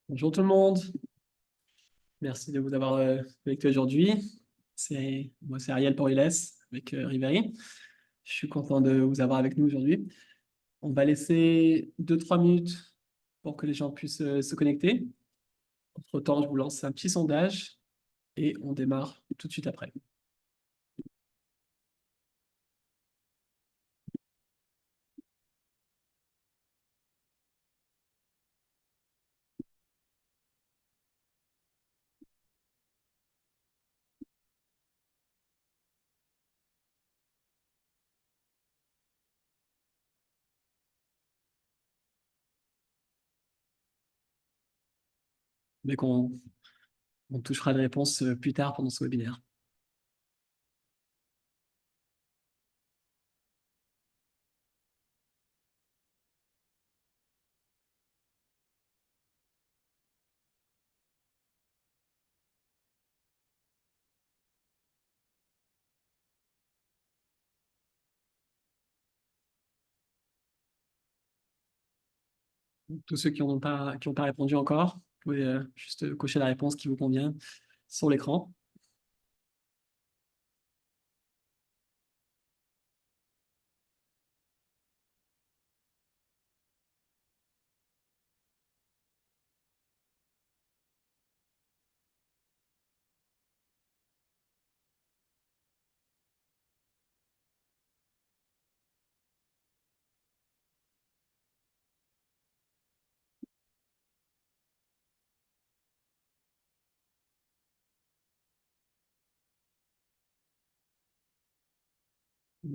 Bonjour tout le monde, merci de vous avoir connecté aujourd'hui. Moi, c'est Ariel Poriles avec Riveri. Je suis content de vous avoir avec nous aujourd'hui. On va laisser 2-3 minutes pour que les gens puissent se connecter. Entre-temps, je vous lance un petit sondage et on démarre tout de suite après. Mais on touchera les réponses plus tard pendant ce webinaire. Tous ceux qui ont pas répondu encore, vous pouvez juste cocher la réponse qui vous convient sur l'écran.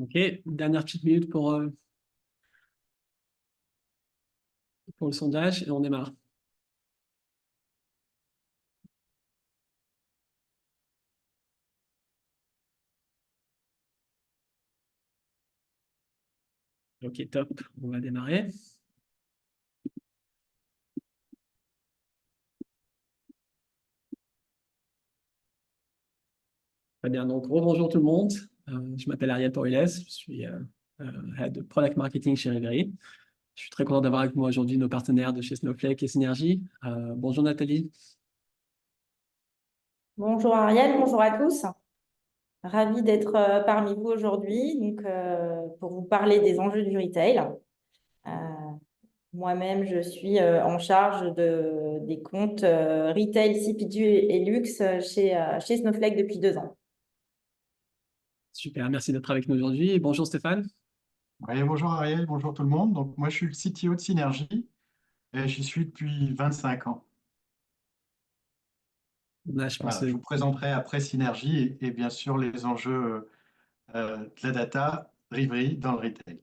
Ok, une dernière petite minute pour le sondage et on démarre. Ok, top, on va démarrer. Très bien, donc bonjour tout le monde. Je m'appelle Ariel Poriles, je suis Head de Product Marketing chez Riveri. Je suis très content d'avoir avec moi aujourd'hui nos partenaires de chez Snowflake et Synergy. Bonjour Nathalie. Bonjour Ariel, bonjour à tous. Ravie d'être parmi vous aujourd'hui pour vous parler des enjeux du retail. Euh, Moi-même, je suis en charge des comptes retail, CPG et luxe chez Snowflake depuis 2 ans. Super, merci d'être avec nous aujourd'hui. Bonjour Stéphane. Oui, bonjour Ariel, bonjour tout le monde. Donc, moi, je suis le CTO de Synergie et j'y suis depuis 25 ans. Là, je pense Voilà, je vous présenterai après Synergie et bien sûr les enjeux de la data Riveri dans le retail.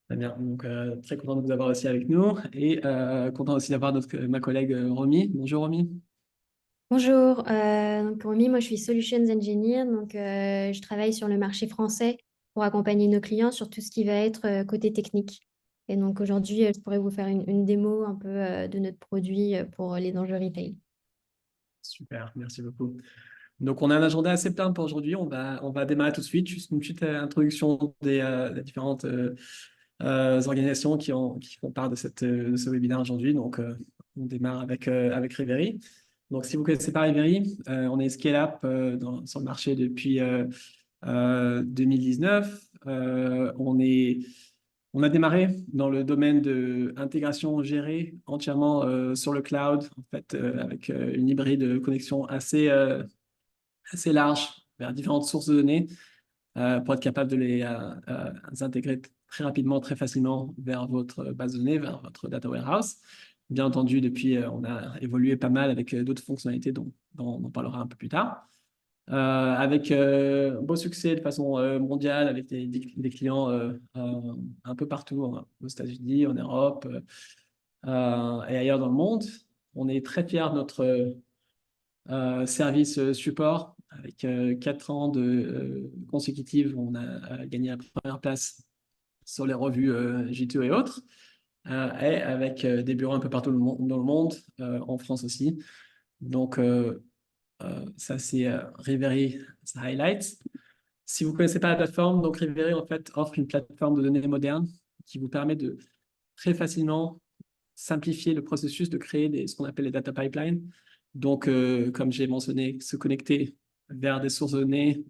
très bien. Donc, très content de vous avoir aussi avec nous et content aussi d'avoir ma collègue Romy. Bonjour Romy. Bonjour, donc Romy, moi je suis Solutions Engineer, donc je travaille sur le marché français pour accompagner nos clients sur tout ce qui va être côté technique. Et donc aujourd'hui, je pourrais vous faire une démo un peu de notre produit pour les enjeux retail. Super, merci beaucoup. Donc, on a un agenda assez plein pour aujourd'hui. On va démarrer tout de suite. Juste une petite introduction des différentes organisations qui font part de ce webinaire aujourd'hui. Donc, on démarre avec Riveri. Donc, si vous ne connaissez pas Riveri, on est scale-up sur le marché depuis 2019. On a démarré dans le domaine de intégration gérée entièrement sur le cloud, en fait, avec une hybride de connexion assez large vers différentes sources de données pour être capable de les intégrer très rapidement, très facilement vers votre base de données, vers votre data warehouse. Bien entendu, depuis, on a évolué pas mal avec d'autres fonctionnalités dont on parlera un peu plus tard. Avec beau succès de façon mondiale, avec des clients un peu partout, hein, aux États-Unis, en Europe et ailleurs dans le monde. On est très fiers de notre service support. Avec 4 ans consécutifs, on a gagné la première place sur les revues J2 et autres, et avec des bureaux un peu partout dans le monde, en France aussi. Donc, ça, c'est Riveri Highlights. Si vous ne connaissez pas la plateforme, donc Riveri en fait offre une plateforme de données moderne qui vous permet de très facilement simplifier le processus de créer ce qu'on appelle les data pipelines. Donc, comme j'ai mentionné, se connecter vers des sources de données,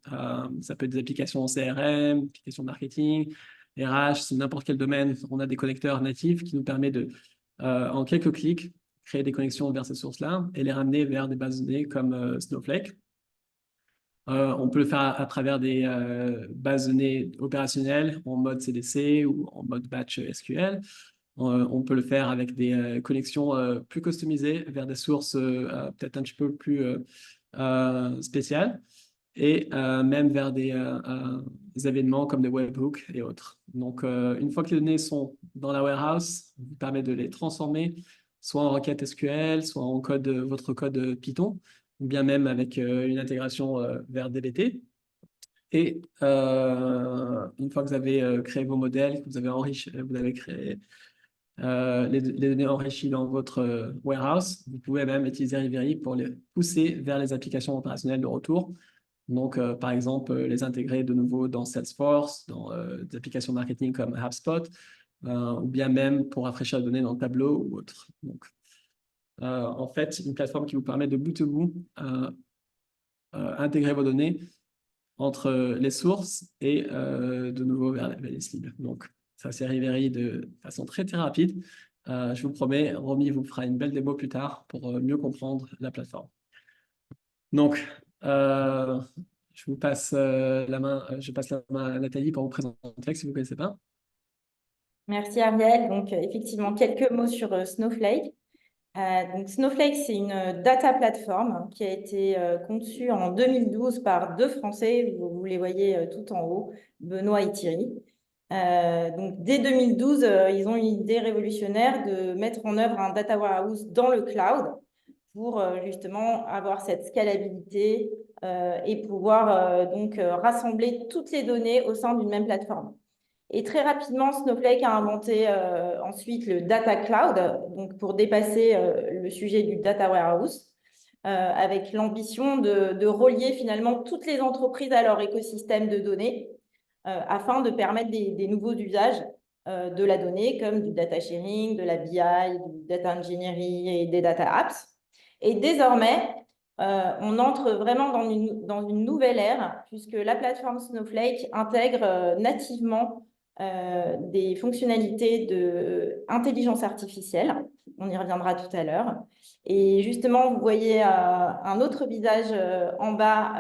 ça peut être des applications CRM, applications marketing, RH, c'est n'importe quel domaine. On a des connecteurs natifs qui nous permettent de, en quelques clics, créer des connexions vers ces sources-là et les ramener vers des bases de données comme Snowflake. On peut le faire à travers des bases de données opérationnelles en mode CDC ou en mode batch SQL. On peut le faire avec des connexions plus customisées vers des sources peut-être un petit peu plus spéciales et même vers des événements comme des webhooks et autres. Donc, une fois que les données sont dans la warehouse, vous permet de les transformer soit en requête SQL, soit en votre code Python, ou bien même avec une intégration vers DBT. Et une fois que vous avez créé vos modèles, que vous avez enrichi, vous avez créé les données enrichies dans votre warehouse, vous pouvez même utiliser Rivery pour les pousser vers les applications opérationnelles de retour. Donc, par exemple, les intégrer de nouveau dans Salesforce, dans des applications marketing comme HubSpot, ou bien même pour rafraîchir les données dans Tableau ou autre. Donc, en fait, une plateforme qui vous permet de bout en bout intégrer vos données entre les sources et de nouveau vers les cibles. Donc, ça, c'est Rivery de façon très, très rapide. Je vous promets, Romy vous fera une belle démo plus tard pour mieux comprendre la plateforme. Donc, je vous passe la main, je passe la main à Nathalie pour vous présenter si vous ne connaissez pas. Merci Ariel. Donc, effectivement, quelques mots sur Snowflake. Donc Snowflake, c'est une data platform qui a été conçue en 2012 par deux Français, vous les voyez tout en haut, Benoît et Thierry. Donc dès 2012, ils ont une idée révolutionnaire de mettre en œuvre un data warehouse dans le cloud pour justement avoir cette scalabilité et pouvoir donc rassembler toutes les données au sein d'une même plateforme. Et très rapidement, Snowflake a inventé ensuite le Data Cloud, donc pour dépasser le sujet du Data Warehouse, avec l'ambition de relier finalement toutes les entreprises à leur écosystème de données afin de permettre des nouveaux usages de la donnée, comme du data sharing, de la BI, du data engineering et des data apps. Et désormais, on entre vraiment dans une nouvelle ère, puisque la plateforme Snowflake intègre nativement des fonctionnalités d'intelligence artificielle. On y reviendra tout à l'heure. Et justement, vous voyez un autre visage en bas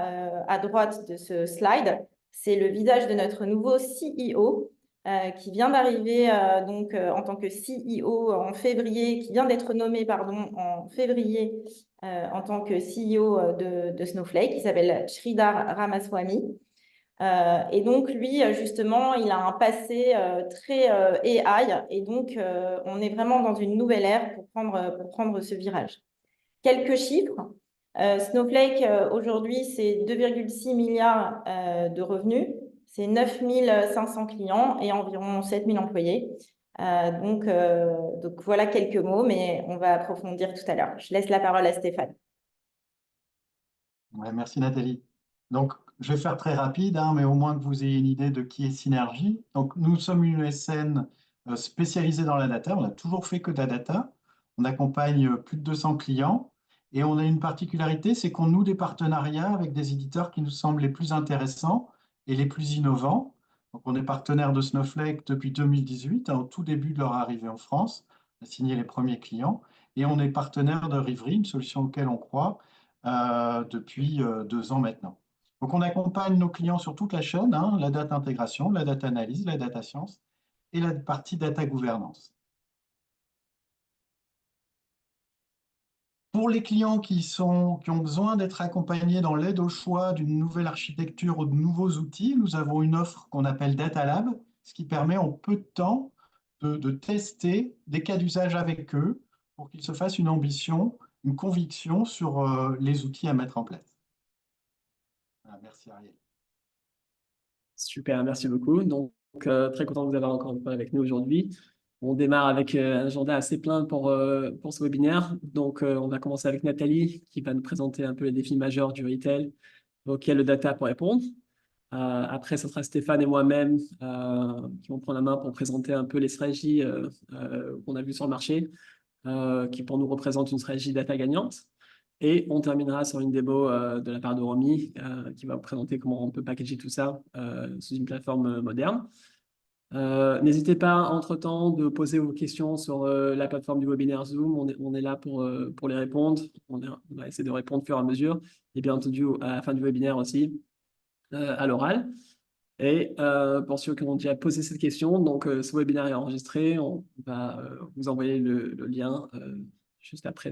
à droite de ce slide. C'est le visage de notre nouveau CEO qui vient d'arriver donc en tant que CEO en février, qui vient d'être nommé pardon, en février en tant que CEO de Snowflake, qui s'appelle Sridhar Ramaswamy. Et donc, lui, justement, il a un passé très AI. Et donc, on est vraiment dans une nouvelle ère pour prendre ce virage. Quelques chiffres. Snowflake, aujourd'hui, c'est 2,6 milliards de revenus. C'est 9 500 clients et environ 7 000 employés. Donc, voilà quelques mots, mais on va approfondir tout à l'heure. Je laisse la parole à Stéphane. Ouais, merci Nathalie. Donc, je vais faire très rapide, hein, mais au moins que vous ayez une idée de qui est Synergie. Donc, nous sommes une ESN spécialisée dans la data. On n'a toujours fait que de la data. On accompagne plus de 200 clients. Et on a une particularité, c'est qu'on noue des partenariats avec des éditeurs qui nous semblent les plus intéressants et les plus innovants. Donc, on est partenaire de Snowflake depuis 2018, hein, au tout début de leur arrivée en France. On a signé les premiers clients. Et on est partenaire de Rivery, une solution auquel on croit, depuis 2 ans maintenant. Donc, on accompagne nos clients sur toute la chaîne, hein, la data intégration, la data analyse, la data science et la partie data gouvernance. Pour les clients qui ont besoin d'être accompagnés dans l'aide au choix d'une nouvelle architecture ou de nouveaux outils, nous avons une offre qu'on appelle Data Lab, ce qui permet en peu de temps de tester des cas d'usage avec eux pour qu'ils se fassent une ambition, une conviction sur les outils à mettre en place. Voilà, merci Ariel. Super, merci beaucoup. Donc, très content de vous avoir encore une fois avec nous aujourd'hui. On démarre avec un agenda assez plein pour ce webinaire. Donc, on va commencer avec Nathalie qui va nous présenter un peu les défis majeurs du retail auxquels le data pour répondre. Après, ce sera Stéphane et moi-même qui vont prendre la main pour présenter un peu les stratégies qu'on a vues sur le marché qui pour nous représente une stratégie data gagnante. Et on terminera sur une démo de la part de Romy qui va vous présenter comment on peut packager tout ça sous une plateforme moderne. N'hésitez pas entre-temps de poser vos questions sur la plateforme du webinaire Zoom. On est là pour les répondre. On va essayer de répondre au fur et à mesure. Et bien entendu, à la fin du webinaire aussi, à l'oral. Et pour ceux qui ont déjà posé cette question, donc ce webinaire est enregistré. On va vous envoyer le lien juste après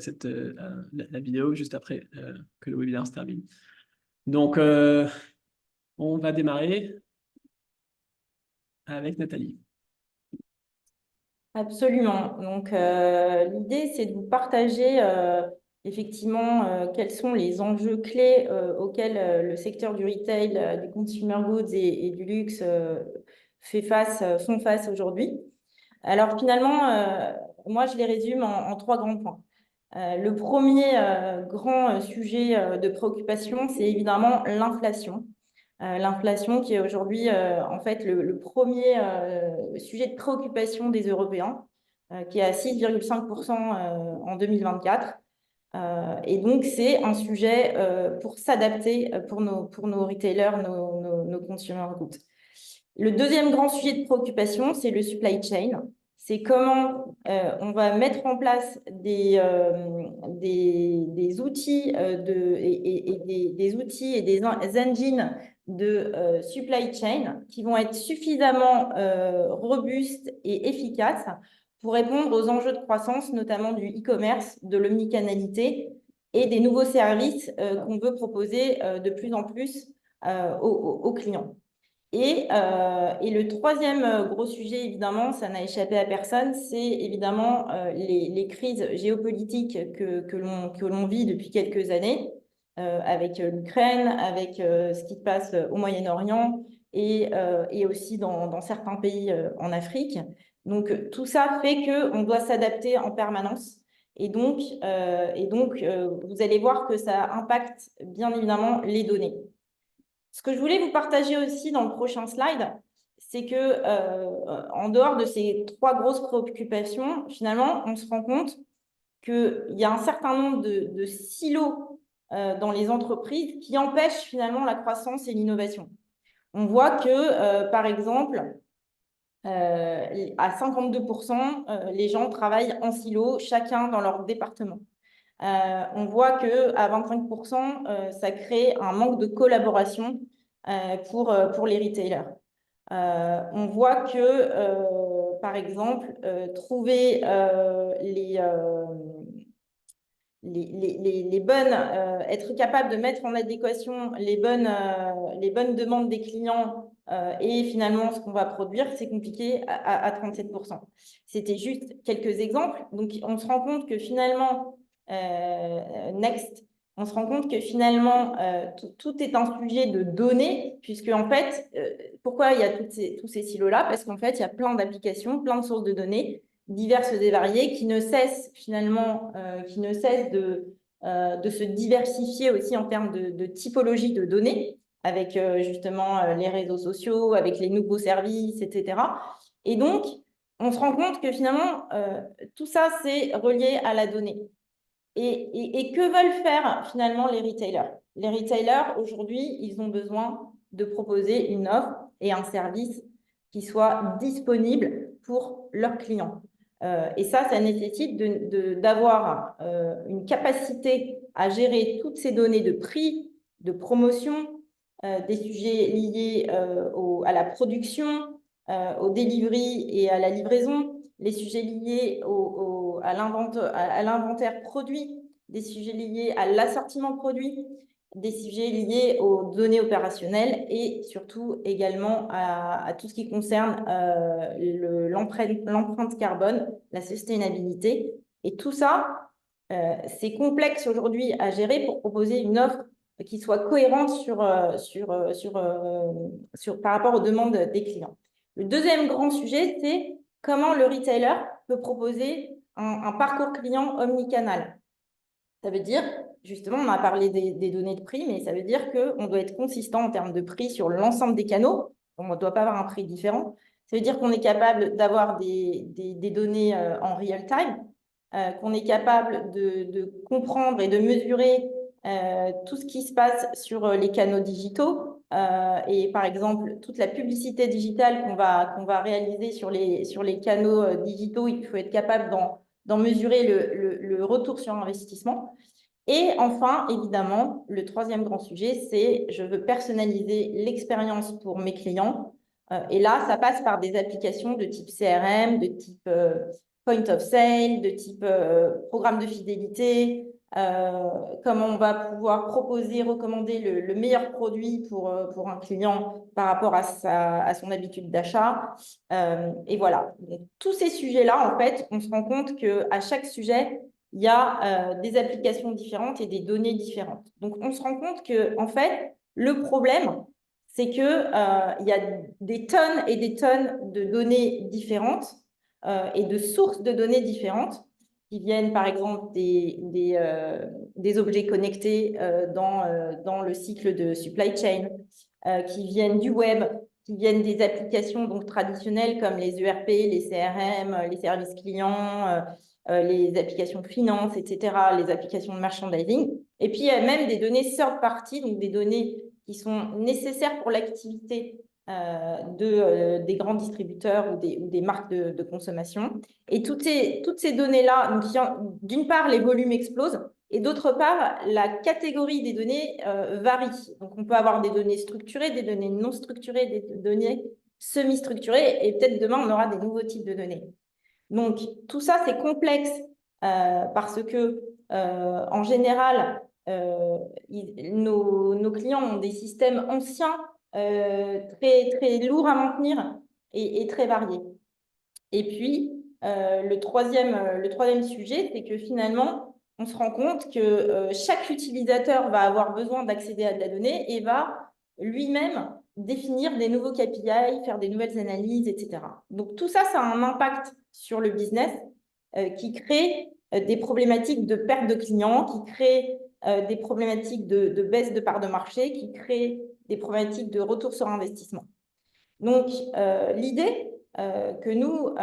la vidéo, juste après que le webinaire se termine. Donc, on va démarrer avec Nathalie. Absolument. Donc, l'idée, c'est de vous partager effectivement quels sont les enjeux clés auxquels le secteur du retail, du consumer goods et du luxe font face aujourd'hui. Alors, finalement, moi, je les résume en 3 grands points. Le premier grand sujet de préoccupation, c'est évidemment l'inflation. L'inflation qui est aujourd'hui en fait le premier sujet de préoccupation des Européens, qui est à 6,5% en 2024. Et donc, c'est un sujet pour s'adapter pour nos retailers, nos consumer goods. Le deuxième grand sujet de préoccupation, c'est le supply chain. C'est comment on va mettre en place des outils des outils et des engines de supply chain qui vont être suffisamment robustes et efficaces pour répondre aux enjeux de croissance, notamment du e-commerce, de l'omnicanalité et des nouveaux services qu'on veut proposer de plus en plus aux clients. Et le troisième gros sujet, évidemment, ça n'a échappé à personne, c'est évidemment les crises géopolitiques que l'on vit depuis quelques années, avec l'Ukraine, avec ce qui se passe au Moyen-Orient et aussi dans certains pays en Afrique. Donc, tout ça fait qu'on doit s'adapter en permanence. Et donc, vous allez voir que ça impacte bien évidemment les données. Ce que je voulais vous partager aussi dans le prochain slide, c'est que en dehors de ces 3 grosses préoccupations, finalement, on se rend compte qu'il y a un certain nombre de silos dans les entreprises qui empêchent finalement la croissance et l'innovation. On voit que, par exemple, à 52%, les gens travaillent en silo, chacun dans leur département. On voit qu'à 25%, ça crée un manque de collaboration pour les retailers. On voit que, par exemple, trouver les bonnes, être capable de mettre en adéquation les bonnes demandes des clients et finalement ce qu'on va produire, c'est compliqué à 37%. C'était juste quelques exemples. Donc, on se rend compte que finalement, on se rend compte que finalement, tout est un sujet de données, puisque en fait, pourquoi il y a tous ces silos-là? Parce qu'en fait, il y a plein d'applications, plein de sources de données, diverses et variées, qui ne cessent finalement, de se diversifier aussi en termes de typologie de données, avec justement les réseaux sociaux, avec les nouveaux services, etc. Et donc, on se rend compte que finalement, tout ça, c'est relié à la donnée. Et que veulent faire finalement les retailers? Les retailers, aujourd'hui, ils ont besoin de proposer une offre et un service qui soit disponible pour leurs clients. Et ça nécessite d'avoir une capacité à gérer toutes ces données de prix, de promotion, des sujets liés à la production, au delivery et à la livraison, les sujets liés à l'inventaire produit, des sujets liés à l'assortiment produit, des sujets liés aux données opérationnelles et surtout également à tout ce qui concerne l'empreinte carbone, la sustainabilité. Et tout ça, c'est complexe aujourd'hui à gérer pour proposer une offre qui soit cohérente par rapport aux demandes des clients. Le deuxième grand sujet, c'est comment le retailer peut proposer un parcours client omnicanal. Ça veut dire, justement, on a parlé des données de prix, mais ça veut dire qu'on doit être consistant en termes de prix sur l'ensemble des canaux. On ne doit pas avoir un prix différent. Ça veut dire qu'on est capable d'avoir des données en real time. qu'on est capable de comprendre et de mesurer tout ce qui se passe sur les canaux digitaux. Et par exemple, toute la publicité digitale qu'on va réaliser sur les canaux digitaux, il faut être capable d'en mesurer le retour sur investissement. Et enfin, évidemment, le troisième grand sujet, c'est je veux personnaliser l'expérience pour mes clients. Et là, ça passe par des applications de type CRM, de type point of sale, de type programme de fidélité, comment on va pouvoir proposer, recommander le meilleur produit pour un client par rapport à son habitude d'achat. Et voilà. Donc, tous ces sujets-là, en fait, on se rend compte qu'à chaque sujet, il y a des applications différentes et des données différentes. Donc, on se rend compte que, en fait, le problème, c'est qu'il y a des tonnes et des tonnes de données différentes et de sources de données différentes qui viennent, par exemple, des objets connectés dans le cycle de supply chain, qui viennent du web, qui viennent des applications donc, traditionnelles comme les ERP, les CRM, les services clients, les applications de finance, etc., les applications de merchandising. Et puis, il y a même des données third party, donc des données qui sont nécessaires pour l'activité des grands distributeurs ou des marques de consommation. Et toutes ces données-là, d'une part, les volumes explosent, et d'autre part, la catégorie des données varie. Donc, on peut avoir des données structurées, des données non structurées, des données semi-structurées, et peut-être demain, on aura des nouveaux types de données. Donc, tout ça, c'est complexe parce que, en général, nos clients ont des systèmes anciens, très, très lourds à maintenir et très variés. Et puis, le troisième sujet, c'est que finalement, on se rend compte que chaque utilisateur va avoir besoin d'accéder à de la donnée et va lui-même définir des nouveaux KPI, faire des nouvelles analyses, etc. Donc, tout ça, ça a un impact sur le business qui crée des problématiques de perte de clients, qui crée des problématiques de baisse de part de marché, qui crée des problématiques de retour sur investissement. Donc, l'idée que nous,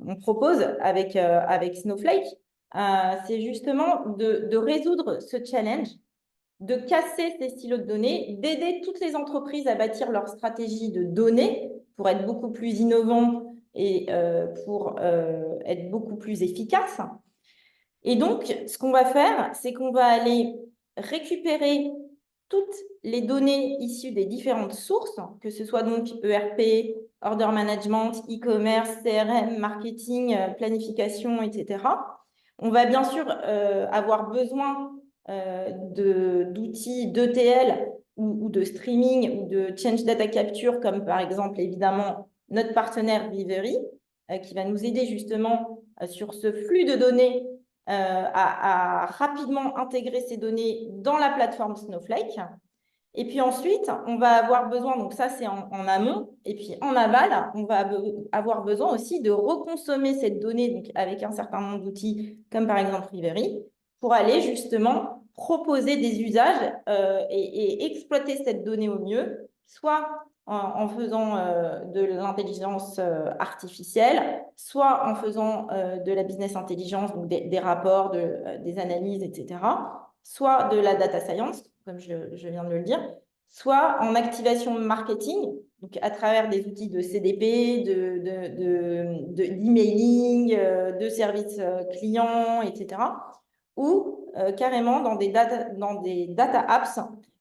on propose avec Snowflake, c'est justement de résoudre ce challenge, de casser ces silos de données, d'aider toutes les entreprises à bâtir leur stratégie de données pour être beaucoup plus innovants et pour être beaucoup plus efficaces. Et donc, ce qu'on va faire, c'est qu'on va aller récupérer toutes les données issues des différentes sources, que ce soit donc ERP, order management, e-commerce, CRM, marketing, planification, etc. On va bien sûr avoir besoin d'outils d'ETL ou de streaming ou de change data capture, comme par exemple, évidemment, notre partenaire Vivery, qui va nous aider justement sur ce flux de données à rapidement intégrer ces données dans la plateforme Snowflake. Et puis ensuite, on va avoir besoin, donc ça c'est en amont, et puis en aval, on va avoir besoin aussi de reconsommer cette donnée donc avec un certain nombre d'outils, comme par exemple Rivery, pour aller justement proposer des usages et exploiter cette donnée au mieux, soit en faisant de l'intelligence artificielle, soit en faisant de la business intelligence, donc des rapports, des analyses, etc., soit de la data science, comme je viens de le dire, soit en activation marketing, donc à travers des outils de CDP, d'emailing, de services clients, etc., ou carrément dans des data apps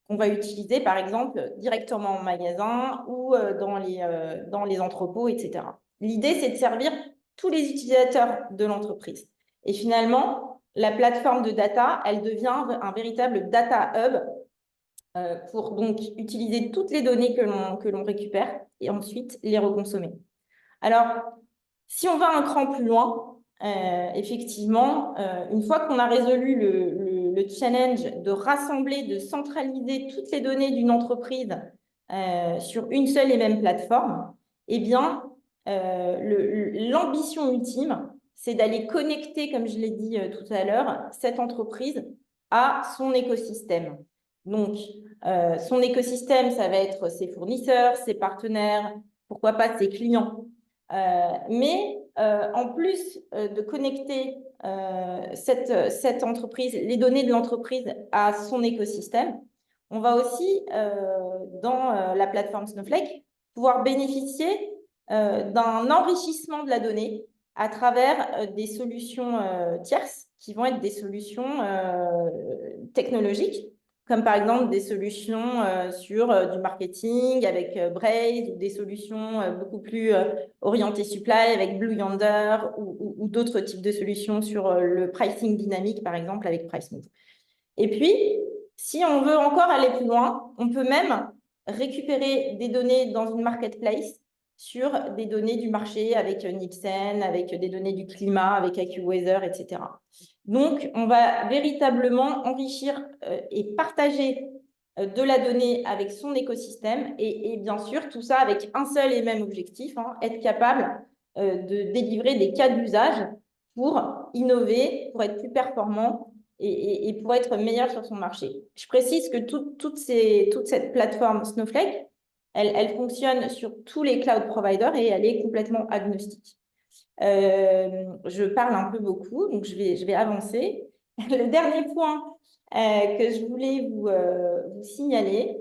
qu'on va utiliser, par exemple, directement en magasin ou dans les entrepôts, etc. L'idée, c'est de servir tous les utilisateurs de l'entreprise. Et finalement, la plateforme de data, elle devient un véritable data hub pour donc utiliser toutes les données que l'on récupère et ensuite les reconsommer. Alors, si on va un cran plus loin, effectivement, une fois qu'on a résolu le challenge de rassembler, de centraliser toutes les données d'une entreprise sur une seule et même plateforme, eh bien, l'ambition ultime, c'est d'aller connecter, comme je l'ai dit tout à l'heure, cette entreprise à son écosystème. Donc, son écosystème, ça va être ses fournisseurs, ses partenaires, pourquoi pas ses clients. Mais en plus de connecter cette entreprise, les données de l'entreprise à son écosystème, on va aussi, dans la plateforme Snowflake, pouvoir bénéficier d'un enrichissement de la donnée à travers des solutions tierces qui vont être des solutions technologiques, comme par exemple des solutions sur du marketing avec Braze, ou des solutions beaucoup plus orientées supply avec Blue Yonder, ou d'autres types de solutions sur le pricing dynamique, par exemple, avec PriceSmooth. Et puis, si on veut encore aller plus loin, on peut même récupérer des données dans une marketplace sur des données du marché avec Nielsen, avec des données du climat, avec AccuWeather, etc. Donc, on va véritablement enrichir et partager de la donnée avec son écosystème et bien sûr, tout ça avec un seul et même objectif, être capable de délivrer des cas d'usage pour innover, pour être plus performant et pour être meilleur sur son marché. Je précise que toute cette plateforme Snowflake, elle fonctionne sur tous les cloud providers et elle est complètement agnostique. Je parle un peu beaucoup, donc je vais avancer. Le dernier point que je voulais vous signaler,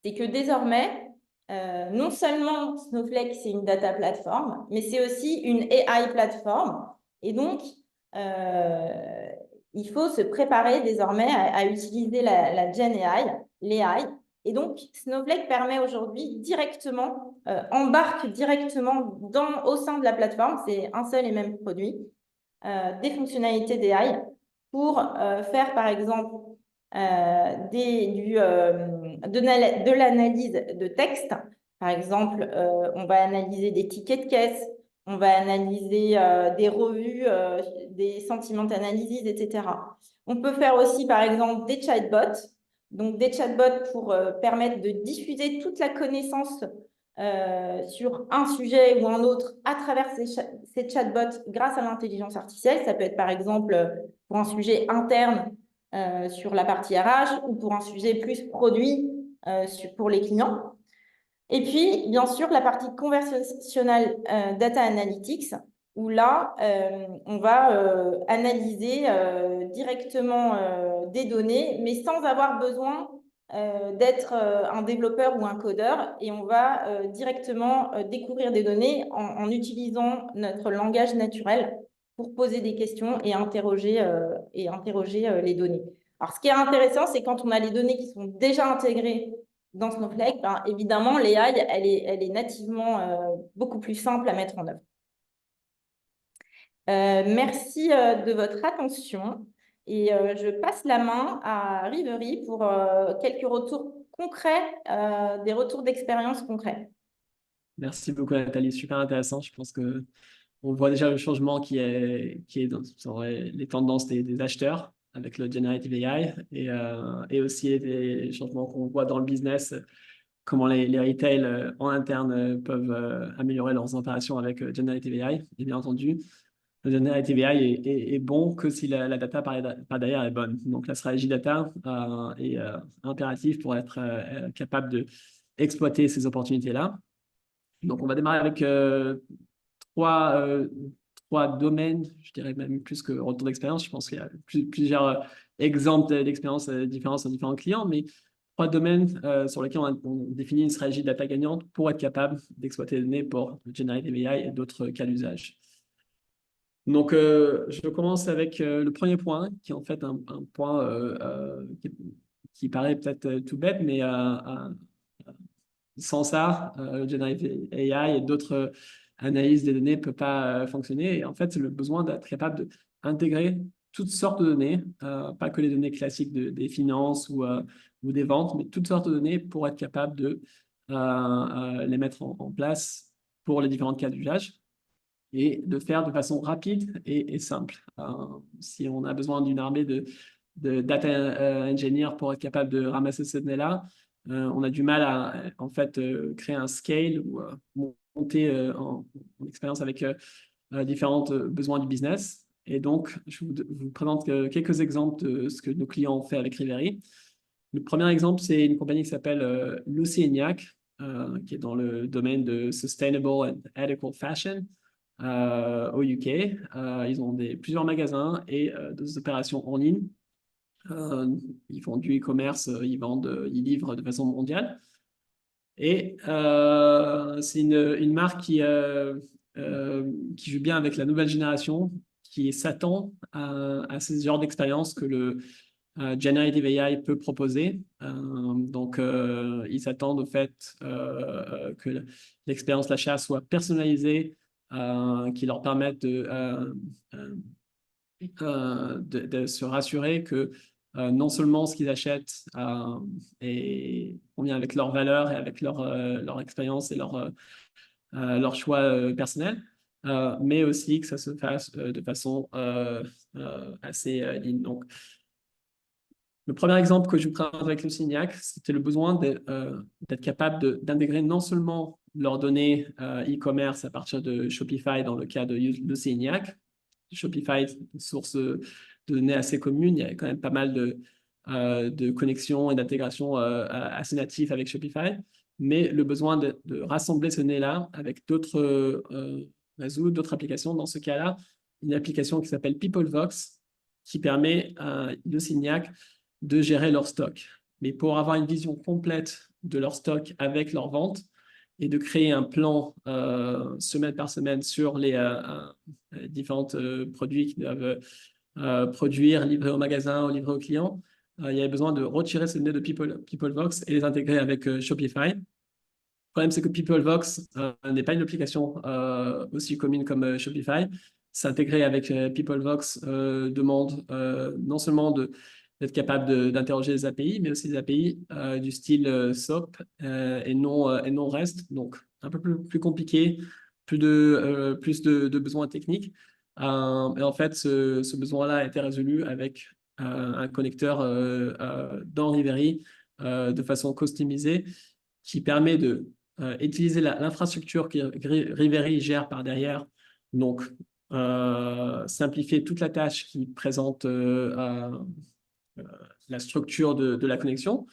c'est que désormais, non seulement Snowflake, c'est une data platform, mais c'est aussi une AI platform. Et donc, il faut se préparer désormais à utiliser la Gen AI, l'AI. Et donc, Snowflake permet aujourd'hui directement, embarque directement au sein de la plateforme, c'est un seul et même produit, des fonctionnalités d'AI pour faire, par exemple, de l'analyse de texte. Par exemple, on va analyser des tickets de caisse, on va analyser des revues, des sentiment analysis, etc. On peut faire aussi, par exemple, des chatbots. Donc, des chatbots pour permettre de diffuser toute la connaissance sur un sujet ou un autre à travers ces chatbots grâce à l'intelligence artificielle. Ça peut être, par exemple, pour un sujet interne sur la partie RH ou pour un sujet plus produit pour les clients. Et puis, bien sûr, la partie conversationnelle data analytics, où là, on va analyser directement des données, mais sans avoir besoin d'être un développeur ou un codeur. Et on va directement découvrir des données en utilisant notre langage naturel pour poser des questions et interroger les données. Alors, ce qui est intéressant, c'est quand on a les données qui sont déjà intégrées dans Snowflake, évidemment, l'AI, elle est nativement beaucoup plus simple à mettre en œuvre. Merci de votre attention et je passe la main à Rivery pour quelques retours concrets, des retours d'expérience concrets. Merci beaucoup, Nathalie. Super intéressant. Je pense que on voit déjà le changement qui est dans les tendances des acheteurs avec le Generative AI et aussi les changements qu'on voit dans le business, comment les retail en interne peuvent améliorer leurs opérations avec Generative AI. Et bien entendu, le Generative AI est bon que si la data par derrière est bonne. Donc, la stratégie data est impérative pour être capable d'exploiter ces opportunités-là. Donc, on va démarrer avec trois domaines, je dirais même plus que retour d'expérience. Je pense qu'il y a plusieurs exemples d'expériences différentes aux différents clients, mais trois domaines sur lesquels on définit une stratégie de data gagnante pour être capable d'exploiter les données pour Generative AI et d'autres cas d'usage. Donc, je commence avec le premier point, qui est en fait un point qui paraît peut-être tout bête, mais sans ça, Generative AI et d'autres analyses des données ne peuvent pas fonctionner. Et en fait, c'est le besoin d'être capable d'intégrer toutes sortes de données, pas que les données classiques des finances ou des ventes, mais toutes sortes de données pour être capable de les mettre en place pour les différents cas d'usage et de faire de façon rapide et simple. Si on a besoin d'une armée de data engineers pour être capable de ramasser ces données-là, on a du mal à en fait créer un scale ou monter en expérience avec différents besoins du business. Et donc, je vous présente quelques exemples de ce que nos clients ont fait avec Rivery. Le premier exemple, c'est une compagnie qui s'appelle Lucy & Yak, qui est dans le domaine de Sustainable and Ethical Fashion. au UK. Ils ont plusieurs magasins et des opérations en ligne. Ils font du e-commerce, ils livrent de façon mondiale. Et c'est une marque qui joue bien avec la nouvelle génération, qui s'attend à ce genre d'expérience que le Generative AI peut proposer. Donc, ils s'attendent au fait que l'expérience d'achat soit personnalisée, qui leur permette de se rassurer que non seulement ce qu'ils achètent convient avec leurs valeurs et avec leur expérience et leur choix personnel, mais aussi que ça se fasse de façon assez ligne. Donc, le premier exemple que je vous présente avec Lucignac, c'était le besoin d'être capable d'intégrer non seulement leurs données e-commerce à partir de Shopify dans le cas de Lucignac. Shopify est une source de données assez commune. Il y a quand même pas mal de connexions et d'intégration assez natives avec Shopify. Mais le besoin de rassembler ces données-là avec d'autres réseaux, d'autres applications. Dans ce cas-là, une application qui s'appelle PeopleVox qui permet à Lucignac de gérer leur stock. Mais pour avoir une vision complète de leur stock avec leur vente et de créer un plan semaine par semaine sur les différents produits qu'ils doivent produire, livrer au magasin ou livrer aux clients, il y avait besoin de retirer ces données de PeopleVox et les intégrer avec Shopify. Le problème, c'est que PeopleVox n'est pas une application aussi commune comme Shopify. S'intégrer avec PeopleVox demande non seulement d'être capable d'interroger les API, mais aussi des API du style SOAP et non REST. Donc, un peu plus compliqué, plus de besoins techniques. Et en fait, ce besoin-là a été résolu avec un connecteur dans Rivery de façon customisée qui permet de utiliser l'infrastructure que Rivery gère par derrière. Donc, simplifier toute la tâche qui présente la structure de la connexion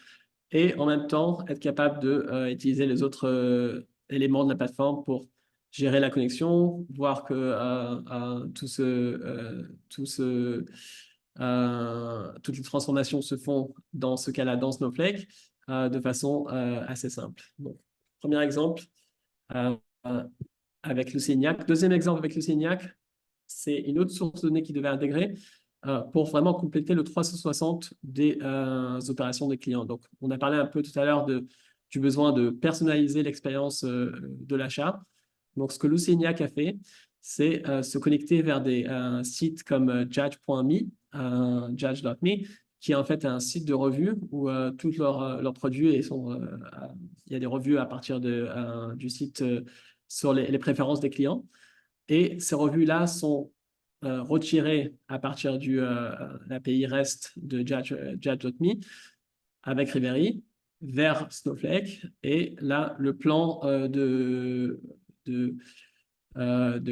et en même temps être capable d'utiliser les autres éléments de la plateforme pour gérer la connexion, voir que toutes les transformations se font dans ce cas-là dans Snowflake de façon assez simple. Donc, premier exemple avec Lucignac. Deuxième exemple avec Lucignac, c'est une autre source de données qui devait intégrer pour vraiment compléter le 360 des opérations des clients. Donc, on a parlé un peu tout à l'heure du besoin de personnaliser l'expérience de l'achat. Donc, ce que Lucignac a fait, c'est se connecter vers des sites comme Judge.me, Judge.me, qui est en fait un site de revue où tous leurs produits il y a des revues à partir du site sur les préférences des clients. Et ces revues-là sont retirées à partir de l'API REST de Judge.me avec Rivery vers Snowflake. Et là, le plan de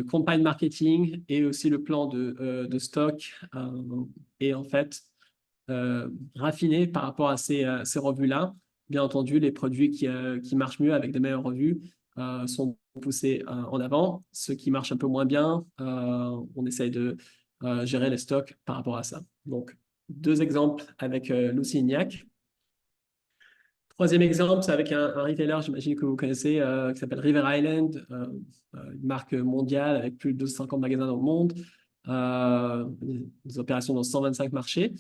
campagne marketing et aussi le plan de stock est en fait raffiné par rapport à ces revues-là. Bien entendu, les produits qui marchent mieux avec des meilleures revues sont poussés en avant. Ceux qui marchent un peu moins bien, on essaye de gérer les stocks par rapport à ça. Donc, deux exemples avec Lucignac. Troisième exemple, c'est avec un retailer, j'imagine que vous connaissez, qui s'appelle River Island, une marque mondiale avec plus de 250 magasins dans le monde, des opérations dans 125 marchés.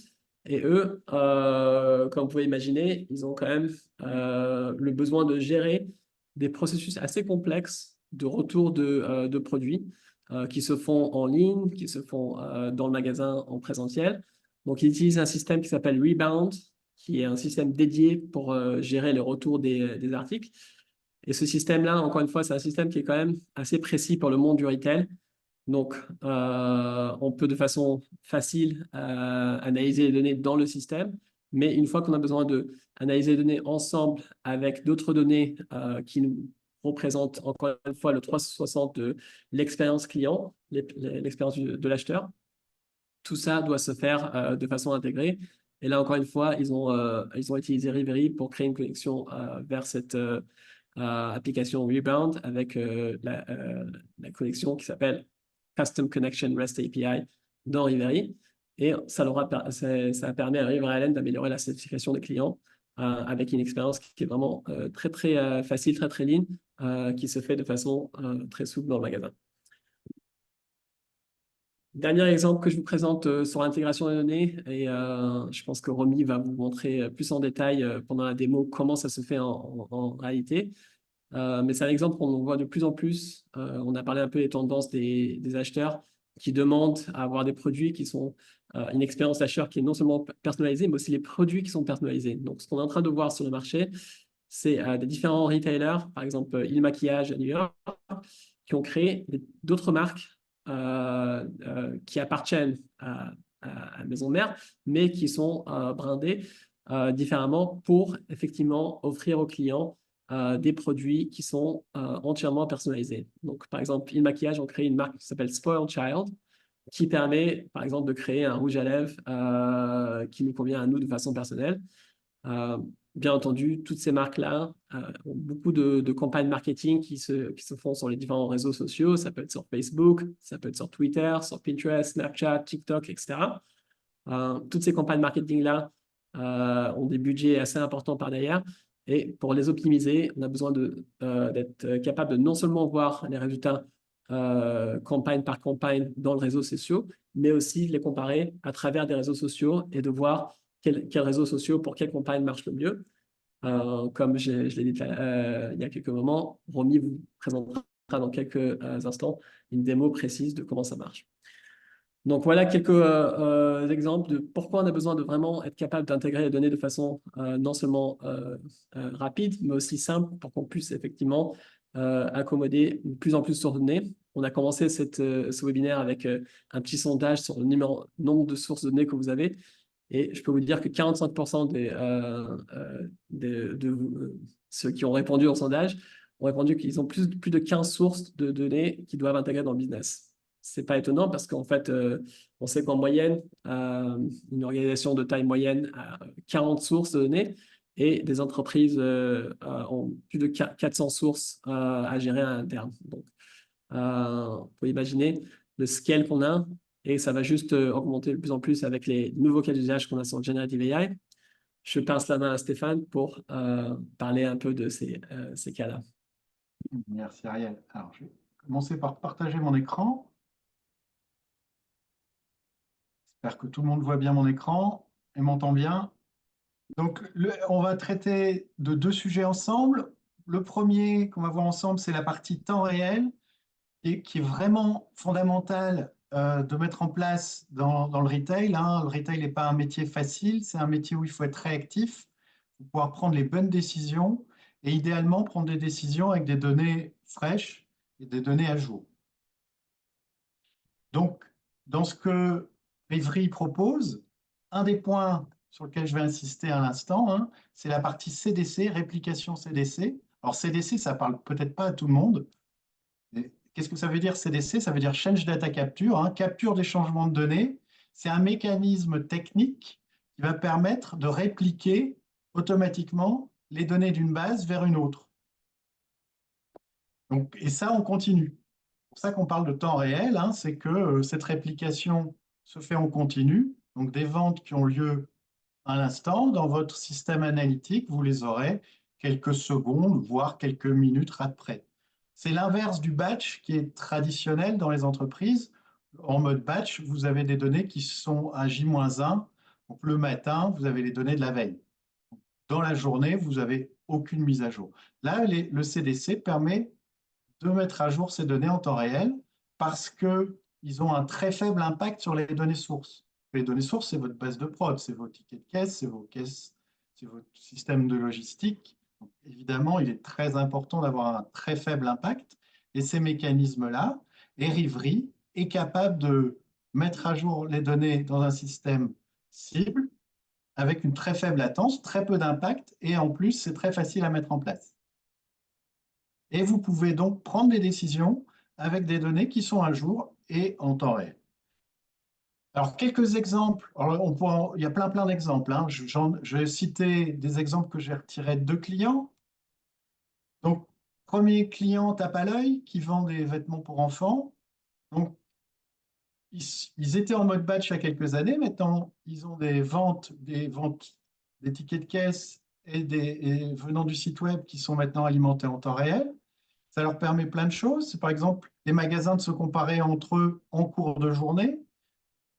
Et eux, comme vous pouvez imaginer, ils ont quand même le besoin de gérer des processus assez complexes de retour de produits qui se font en ligne, qui se font dans le magasin en présentiel. Donc, ils utilisent un système qui s'appelle Rebound, qui est un système dédié pour gérer le retour des articles. Et ce système-là, encore une fois, c'est un système qui est quand même assez précis pour le monde du retail. Donc, on peut de façon facile analyser les données dans le système, mais une fois qu'on a besoin d'analyser les données ensemble avec d'autres données qui nous représentent encore une fois le 360 de l'expérience client, l'expérience de l'acheteur, tout ça doit se faire de façon intégrée. Et là, encore une fois, ils ont utilisé Rivery pour créer une connexion vers application Rebound avec la connexion qui s'appelle Custom Connection REST API dans Rivery. Et ça a permis à River Island d'améliorer la certification des clients avec une expérience qui est vraiment très, très facile, très, très lean, qui se fait de façon très souple dans le magasin. Dernier exemple que je vous présente sur l'intégration des données, et je pense que Romy va vous montrer plus en détail pendant la démo comment ça se fait en réalité. Mais c'est un exemple qu'on voit de plus en plus. On a parlé un peu des tendances des acheteurs qui demandent à avoir des produits qui sont une expérience d'achat qui est non seulement personnalisée, mais aussi les produits qui sont personnalisés. Donc, ce qu'on est en train de voir sur le marché, c'est des différents retailers, par exemple Il Maquillage à New York, qui ont créé d'autres marques qui appartiennent à la maison mère, mais qui sont brandées différemment pour effectivement offrir aux clients des produits qui sont entièrement personnalisés. Donc, par exemple, Il Maquillage ont créé une marque qui s'appelle Spoiled Child, qui permet, par exemple, de créer un rouge à lèvres qui nous convient à nous de façon personnelle. Bien entendu, toutes ces marques-là ont beaucoup de campagnes marketing qui se font sur les différents réseaux sociaux. Ça peut être sur Facebook, ça peut être sur Twitter, sur Pinterest, Snapchat, TikTok, etc. Toutes ces campagnes marketing-là ont des budgets assez importants par derrière. Et pour les optimiser, on a besoin d'être capable de non seulement voir les résultats campagne par campagne dans le réseau social, mais aussi les comparer à travers des réseaux sociaux et de voir quels réseaux sociaux pour quelle campagne marche le mieux. Comme je l'ai dit il y a quelques moments, Romy vous présentera dans quelques instants une démo précise de comment ça marche. Donc voilà quelques exemples de pourquoi on a besoin de vraiment être capable d'intégrer les données de façon non seulement rapide, mais aussi simple pour qu'on puisse effectivement accommoder de plus en plus de sources de données. On a commencé ce webinaire avec un petit sondage sur le nombre de sources de données que vous avez. Et je peux vous dire que 45% de ceux qui ont répondu au sondage ont répondu qu'ils ont plus de 15 sources de données qu'ils doivent intégrer dans le business. Ce n'est pas étonnant parce qu'en fait, on sait qu'en moyenne, une organisation de taille moyenne a 40 sources de données et des entreprises ont plus de 400 sources à gérer à l'interne. Donc, vous pouvez imaginer le scale qu'on a et ça va juste augmenter de plus en plus avec les nouveaux cas d'usage qu'on a sur Generative AI. Je passe la main à Stéphane pour parler un peu de ces cas-là. Merci Ariel. Alors, je vais commencer par partager mon écran. J'espère que tout le monde voit bien mon écran et m'entend bien. Donc, on va traiter de deux sujets ensemble. Le premier qu'on va voir ensemble, c'est la partie temps réel, et qui est vraiment fondamentale de mettre en place dans le retail. Le retail n'est pas un métier facile, c'est un métier où il faut être réactif, il faut pouvoir prendre les bonnes décisions et idéalement prendre des décisions avec des données fraîches et des données à jour. Donc, dans ce que Rivry propose, un des points sur lequel je vais insister à l'instant, c'est la partie CDC, réplication CDC. Alors CDC, ça ne parle peut-être pas à tout le monde. Qu'est-ce que ça veut dire CDC? Ça veut dire Change Data Capture, capture des changements de données. C'est un mécanisme technique qui va permettre de répliquer automatiquement les données d'une base vers une autre. Donc, et ça, on continue. C'est pour ça qu'on parle de temps réel, c'est que cette réplication se fait en continu. Donc, des ventes qui ont lieu à l'instant, dans votre système analytique, vous les aurez quelques secondes, voire quelques minutes après. C'est l'inverse du batch qui est traditionnel dans les entreprises. En mode batch, vous avez des données qui sont à J-1. Donc, le matin, vous avez les données de la veille. Dans la journée, vous n'avez aucune mise à jour. Là, le CDC permet de mettre à jour ces données en temps réel parce qu'ils ont un très faible impact sur les données sources. Les données sources, c'est votre base de prod, c'est vos tickets de caisse, c'est vos caisses, c'est votre système de logistique. Donc, évidemment, il est très important d'avoir un très faible impact. Et ces mécanismes-là, Rivry est capable de mettre à jour les données dans un système cible avec une très faible latence, très peu d'impact, et en plus, c'est très facile à mettre en place. Et vous pouvez donc prendre des décisions avec des données qui sont à jour et en temps réel. Alors, quelques exemples. Alors, il y a plein d'exemples. Je vais citer des exemples que j'ai retirés de 2 clients. Donc, premier client tape à l'œil qui vend des vêtements pour enfants. Donc, ils étaient en mode batch il y a quelques années. Maintenant, ils ont des ventes des tickets de caisse et venant du site web qui sont maintenant alimentés en temps réel. Ça leur permet plein de choses. Par exemple, les magasins de se comparer entre eux en cours de journée.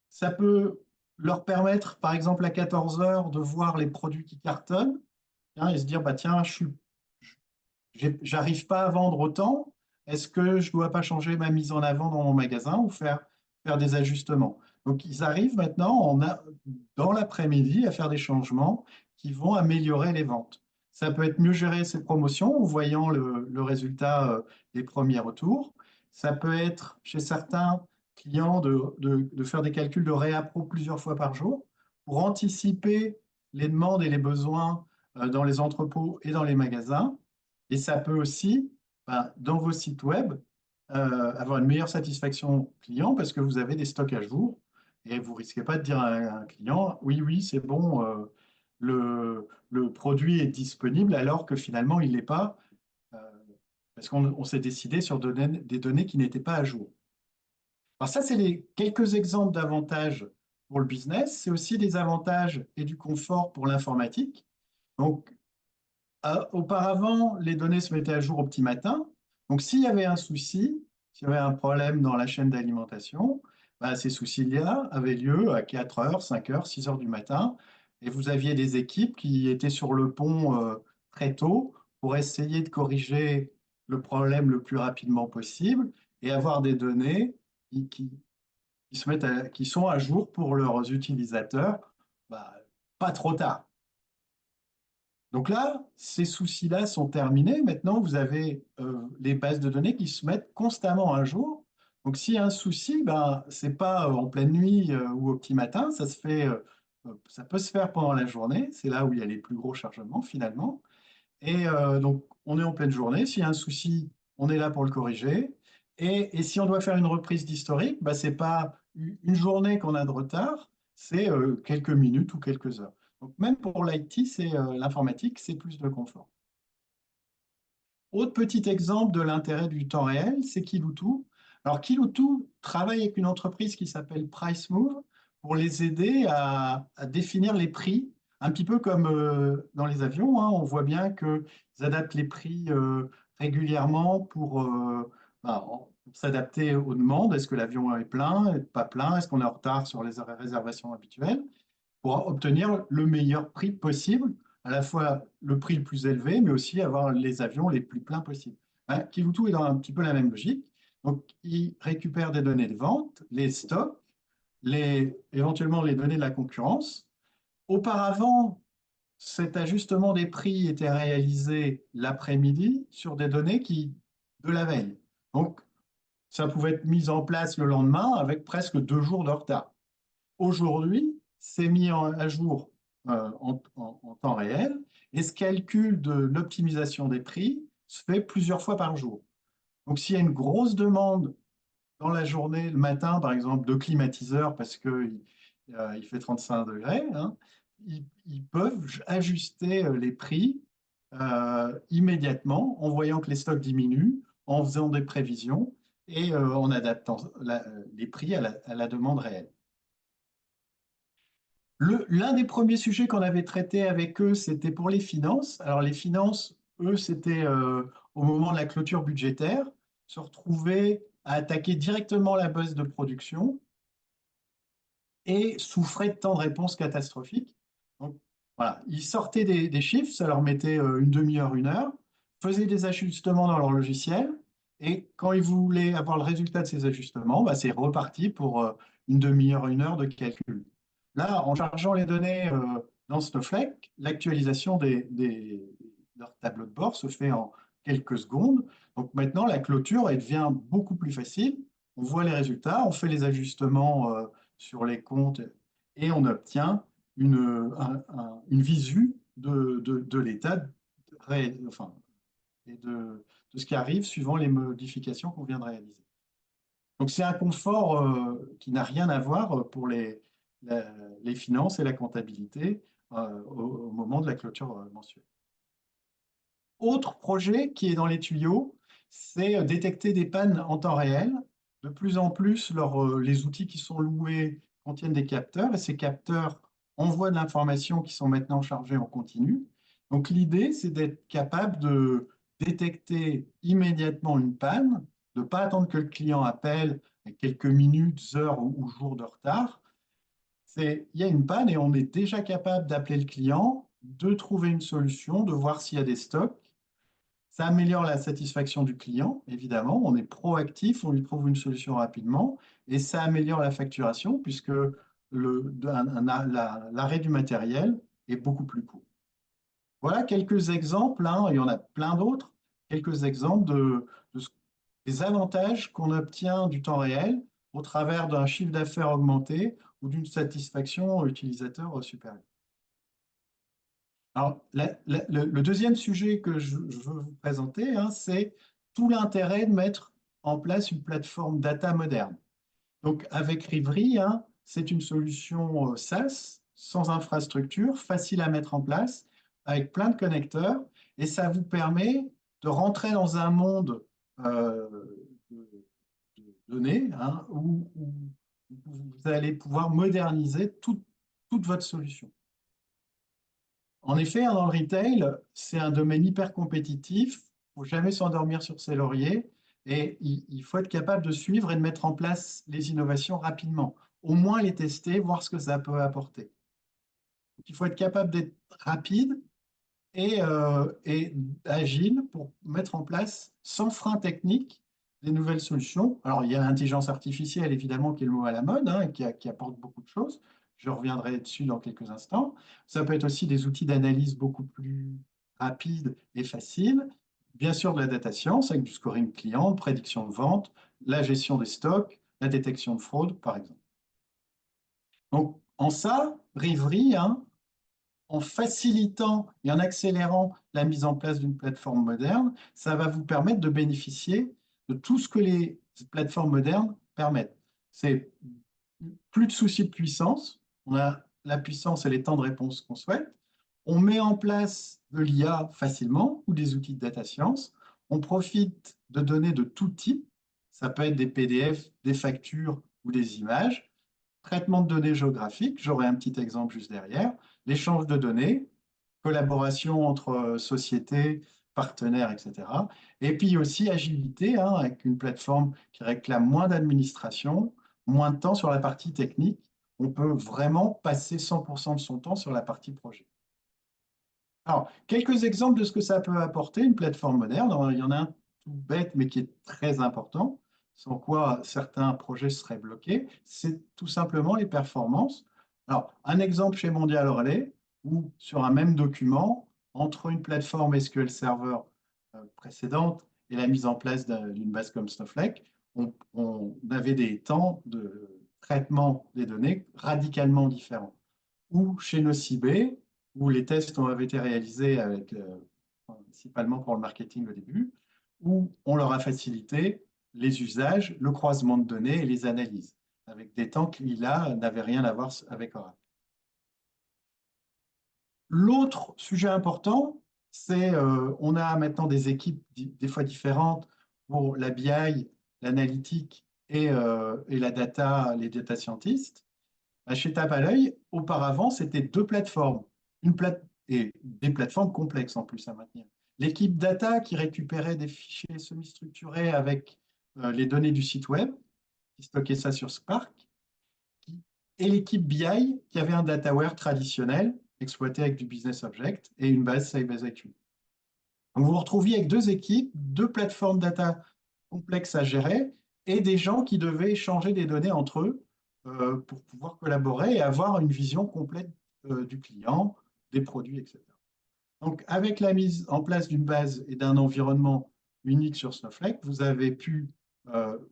Ça peut leur permettre, par exemple, à 14 heures, de voir les produits qui cartonnent, hein, et se dire, bah, tiens, j'arrive pas à vendre autant. Est-ce que je dois pas changer ma mise en avant dans mon magasin ou faire des ajustements? Donc, ils arrivent maintenant dans l'après-midi à faire des changements qui vont améliorer les ventes. Ça peut être mieux gérer ses promotions en voyant le résultat des premiers retours. Ça peut être chez certains clients de faire des calculs de réappro plusieurs fois par jour pour anticiper les demandes et les besoins dans les entrepôts et dans les magasins. Et ça peut aussi, ben, dans vos sites web, avoir une meilleure satisfaction client parce que vous avez des stocks à jour et vous ne risquez pas de dire à un client, oui, oui, c'est bon, le produit est disponible alors que finalement, il ne l'est pas euh, parce qu'on s'est décidé sur des données qui n'étaient pas à jour. Alors ça, c'est les quelques exemples d'avantages pour le business. C'est aussi des avantages et du confort pour l'informatique. Donc, auparavant, les données se mettaient à jour au petit matin. Donc, s'il y avait un souci, s'il y avait un problème dans la chaîne d'alimentation, bah, ces soucis-là avaient lieu à 4 heures, 5 heures, 6 heures du matin. Et vous aviez des équipes qui étaient sur le pont très tôt pour essayer de corriger le problème le plus rapidement possible et avoir des données qui sont à jour pour leurs utilisateurs, bah, pas trop tard. Donc là, ces soucis-là sont terminés. Maintenant, vous avez les bases de données qui se mettent constamment à jour. Donc, s'il y a un souci, ben, ce n'est pas en pleine nuit ou au petit matin, ça peut se faire pendant la journée. C'est là où il y a les plus gros chargements finalement. Et donc, on est en pleine journée. S'il y a un souci, on est là pour le corriger. Et si on doit faire une reprise d'historique, ben, ce n'est pas une journée qu'on a de retard, c'est quelques minutes ou quelques heures. Donc, même pour l'IT, l'informatique, c'est plus de confort. Autre petit exemple de l'intérêt du temps réel, c'est Kiloutou. Alors, Kiloutou travaille avec une entreprise qui s'appelle PriceMove pour les aider à définir les prix, un petit peu comme dans les avions, hein. On voit bien qu'ils adaptent les prix régulièrement pour s'adapter aux demandes. Est-ce que l'avion est plein, pas plein? Est-ce qu'on est en retard sur les réservations habituelles? Pour obtenir le meilleur prix possible, à la fois le prix le plus élevé, mais aussi avoir les avions les plus pleins possibles. Hein, Kiloutou est dans un petit peu la même logique. Donc, il récupère des données de vente, les stocks, éventuellement les données de la concurrence. Auparavant, cet ajustement des prix était réalisé l'après-midi sur des données de la veille. Donc, ça pouvait être mis en place le lendemain avec presque 2 jours de retard. Aujourd'hui, c'est mis à jour en temps réel et ce calcul de l'optimisation des prix se fait plusieurs fois par jour. Donc, s'il y a une grosse demande dans la journée, le matin, par exemple, de climatiseurs parce qu'il fait 35 degrés, hein, ils peuvent ajuster les prix immédiatement en voyant que les stocks diminuent, en faisant des prévisions et en adaptant les prix à la demande réelle. L'un des premiers sujets qu'on avait traité avec eux, c'était pour les finances. Alors les finances, eux, c'était au moment de la clôture budgétaire, se retrouver à attaquer directement la baisse de production et souffraient de temps de réponse catastrophique. Donc voilà, ils sortaient des chiffres, ça leur mettait une demi-heure, 1 heure, faisaient des ajustements dans leur logiciel et quand ils voulaient avoir le résultat de ces ajustements, bah, c'est reparti pour une demi-heure, 1 heure de calcul. Là, en chargeant les données dans Snowflake, l'actualisation de leur tableau de bord se fait en quelques secondes. Donc maintenant, la clôture, elle devient beaucoup plus facile. On voit les résultats, on fait les ajustements sur les comptes et on obtient une visu de l'état enfin, et de ce qui arrive suivant les modifications qu'on vient de réaliser. Donc c'est un confort qui n'a rien à voir pour les finances et la comptabilité au moment de la clôture mensuelle. Autre projet qui est dans les tuyaux, c'est détecter des pannes en temps réel. De plus en plus, les outils qui sont loués contiennent des capteurs et ces capteurs envoient de l'information qui sont maintenant chargés en continu. Donc l'idée, c'est d'être capable de détecter immédiatement une panne, de ne pas attendre que le client appelle avec quelques minutes, heures ou jours de retard. Il y a une panne et on est déjà capable d'appeler le client, de trouver une solution, de voir s'il y a des stocks. Ça améliore la satisfaction du client, évidemment. On est proactif, on lui trouve une solution rapidement et ça améliore la facturation puisque l'arrêt du matériel est beaucoup plus court. Voilà quelques exemples, hein, il y en a plein d'autres, quelques exemples des avantages qu'on obtient du temps réel au travers d'un chiffre d'affaires augmenté ou d'une satisfaction utilisateur supérieure. Alors, le deuxième sujet que je veux vous présenter, hein, c'est tout l'intérêt de mettre en place une plateforme data moderne. Donc, avec Rivry, hein, c'est une solution SaaS, sans infrastructure, facile à mettre en place, avec plein de connecteurs, et ça vous permet de rentrer dans un monde de données hein, où vous allez pouvoir moderniser toute votre solution. En effet, dans le retail, c'est un domaine hyper compétitif. Il ne faut jamais s'endormir sur ses lauriers et il faut être capable de suivre et de mettre en place les innovations rapidement. Au moins les tester, voir ce que ça peut apporter. Donc, il faut être capable d'être rapide et agile pour mettre en place, sans frein technique, des nouvelles solutions. Alors, il y a l'intelligence artificielle, évidemment, qui est le mot à la mode hein, et qui apporte beaucoup de choses. Je reviendrai dessus dans quelques instants. Ça peut être aussi des outils d'analyse beaucoup plus rapides et faciles. Bien sûr, de la data science avec du scoring client, prédiction de vente, la gestion des stocks, la détection de fraude, par exemple. Donc, en ça, Rivry, hein, en facilitant et en accélérant la mise en place d'une plateforme moderne, ça va vous permettre de bénéficier de tout ce que les plateformes modernes permettent. C'est plus de soucis de puissance, on a la puissance et les temps de réponse qu'on souhaite, on met en place de l'IA facilement ou des outils de data science, on profite de données de tout type, ça peut être des PDF, des factures ou des images, traitement de données géographiques, j'aurai un petit exemple juste derrière, l'échange de données, collaboration entre sociétés, partenaires, etc. Et puis aussi agilité, hein, avec une plateforme qui réclame moins d'administration, moins de temps sur la partie technique. On peut vraiment passer 100% de son temps sur la partie projet. Alors, quelques exemples de ce que ça peut apporter, une plateforme moderne. Alors, il y en a un tout bête, mais qui est très important, sans quoi certains projets seraient bloqués, c'est tout simplement les performances. Alors, un exemple chez Mondial Relay, où sur un même document, entre une plateforme SQL Server précédente et la mise en place d'une base comme Snowflake, on avait des temps de traitement des données radicalement différents. Ou chez Nocibé, où les tests avaient été réalisés avec, principalement pour le marketing au début, où on leur a facilité les usages, le croisement de données et les analyses, avec des temps qui, là, n'avaient rien à voir avec Oracle. L'autre sujet important, c'est on a maintenant des équipes des fois différentes pour la BI, l'analytique et la data, les data scientists. Chez Tape à l'œil, auparavant, c'était deux plateformes, et des plateformes complexes en plus à maintenir. L'équipe data qui récupérait des fichiers semi-structurés avec les données du site web, qui stockait ça sur Spark, et l'équipe BI qui avait un dataware traditionnel exploité avec du business object et une base Sybase IQ. Donc vous vous retrouviez avec deux équipes, deux plateformes data complexes à gérer et des gens qui devaient échanger des données entre eux pour pouvoir collaborer et avoir une vision complète du client, des produits, etc. Donc avec la mise en place d'une base et d'un environnement unique sur Snowflake, vous avez pu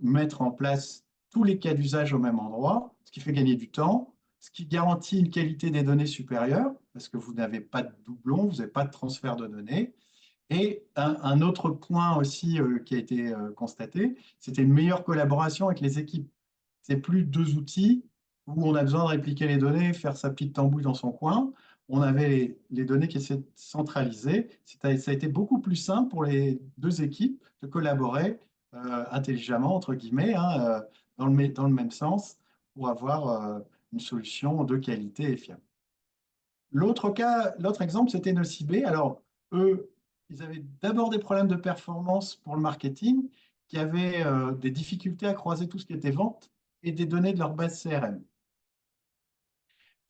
mettre en place tous les cas d'usage au même endroit, ce qui fait gagner du temps, ce qui garantit une qualité des données supérieure, parce que vous n'avez pas de doublons, vous n'avez pas de transfert de données. Et un autre point aussi qui a été constaté, c'était une meilleure collaboration avec les équipes. C'est plus deux outils où on a besoin de répliquer les données, faire sa petite tambouille dans son coin. on avait les données qui étaient centralisées. Ça a été beaucoup plus simple pour les deux équipes de collaborer intelligemment, entre guillemets, hein, dans le même sens, pour avoir une solution de qualité et fiable. L'autre exemple, c'était Nocibé. Alors, eux, ils avaient d'abord des problèmes de performance pour le marketing, qui avaient des difficultés à croiser tout ce qui était vente et des données de leur base CRM.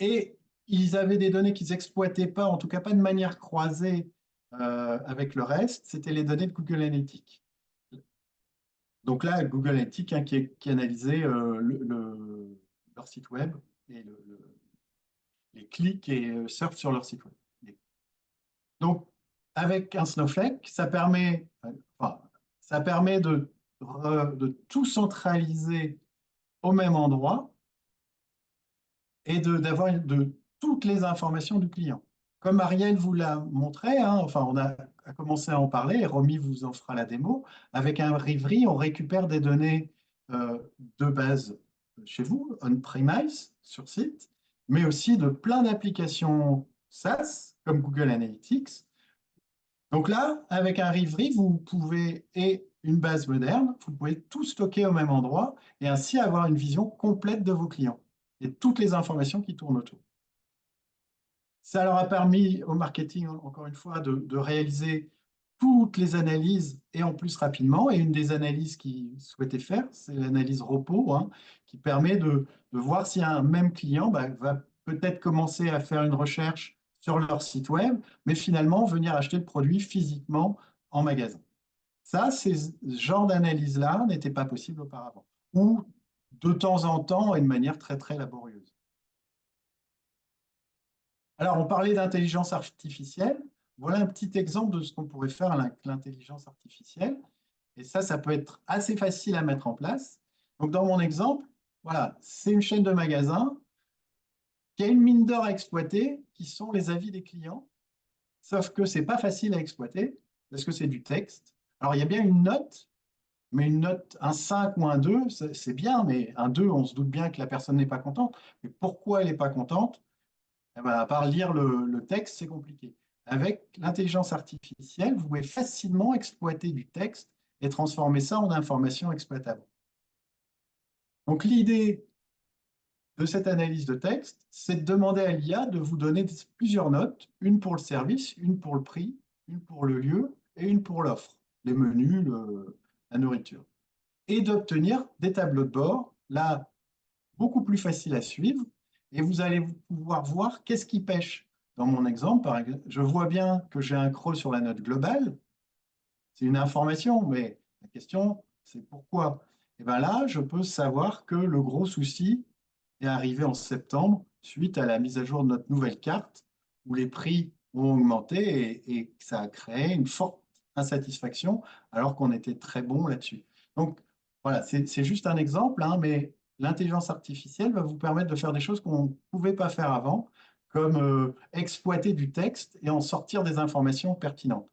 Et ils avaient des données qu'ils n'exploitaient pas, en tout cas pas de manière croisée avec le reste, c'était les données de Google Analytics. Donc là, Google Analytics hein, qui analysait leur site web et les clics et surf sur leur site web. Donc, avec un Snowflake, ça permet de tout centraliser au même endroit et d'avoir de toutes les informations du client. Comme Ariel vous l'a montré, hein, enfin, on a commencé à en parler, et Romy vous en fera la démo. Avec un Rivry, on récupère des données de base chez vous, on-premise, sur site, mais aussi de plein d'applications SaaS, comme Google Analytics. Donc là, avec un Rivry, vous pouvez, et une base moderne, vous pouvez tout stocker au même endroit et ainsi avoir une vision complète de vos clients et toutes les informations qui tournent autour. Ça leur a permis au marketing, encore une fois, de réaliser toutes les analyses et en plus rapidement. Et une des analyses qu'ils souhaitaient faire, c'est l'analyse repos, hein, qui permet de voir si un même client va peut-être commencer à faire une recherche sur leur site web, mais finalement venir acheter le produit physiquement en magasin. Ça, ce genre d'analyse-là n'était pas possible auparavant, ou de temps en temps et de manière très, très laborieuse. Alors, on parlait d'intelligence artificielle. Voilà un petit exemple de ce qu'on pourrait faire avec l'intelligence artificielle. Et ça peut être assez facile à mettre en place. Donc, dans mon exemple, voilà, c'est une chaîne de magasins qui a une mine d'or à exploiter, qui sont les avis des clients. Sauf que ce n'est pas facile à exploiter parce que c'est du texte. Alors, il y a bien une note, mais une note, un 5 ou un 2, c'est bien, mais un 2, on se doute bien que la personne n'est pas contente. Mais pourquoi elle n'est pas contente? Eh ben, à part lire le texte, c'est compliqué. Avec l'intelligence artificielle, vous pouvez facilement exploiter du texte et transformer ça en information exploitable. Donc, l'idée de cette analyse de texte, c'est de demander à l'IA de vous donner plusieurs notes, une pour le service, une pour le prix, une pour le lieu et une pour l'offre, les menus, la nourriture. Et d'obtenir des tableaux de bord, là, beaucoup plus faciles à suivre, et vous allez pouvoir voir qu'est-ce qui pêche. Dans mon exemple, par exemple, je vois bien que j'ai un creux sur la note globale. C'est une information, mais la question, c'est pourquoi? Et bien là, je peux savoir que le gros souci est arrivé en septembre suite à la mise à jour de notre nouvelle carte où les prix ont augmenté et ça a créé une forte insatisfaction alors qu'on était très bon là-dessus. Donc voilà, c'est juste un exemple, hein, mais l'intelligence artificielle va vous permettre de faire des choses qu'on ne pouvait pas faire avant, comme exploiter du texte et en sortir des informations pertinentes.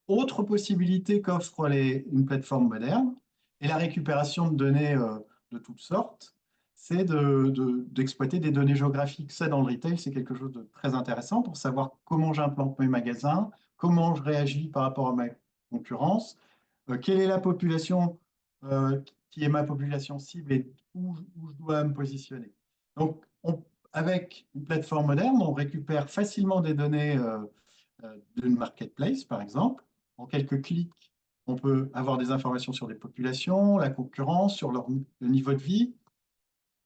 Autre possibilité qu'offre une plateforme moderne et la récupération de données de toutes sortes, c'est d'exploiter des données géographiques. Ça, dans le retail, c'est quelque chose de très intéressant pour savoir comment j'implante mes magasins, comment je réagis par rapport à ma concurrence, quelle est la population qui est ma population cible et où je dois me positionner. Donc, avec une plateforme moderne, on récupère facilement des données d'une marketplace, par exemple. En quelques clics, on peut avoir des informations sur les populations, la concurrence, sur le niveau de vie.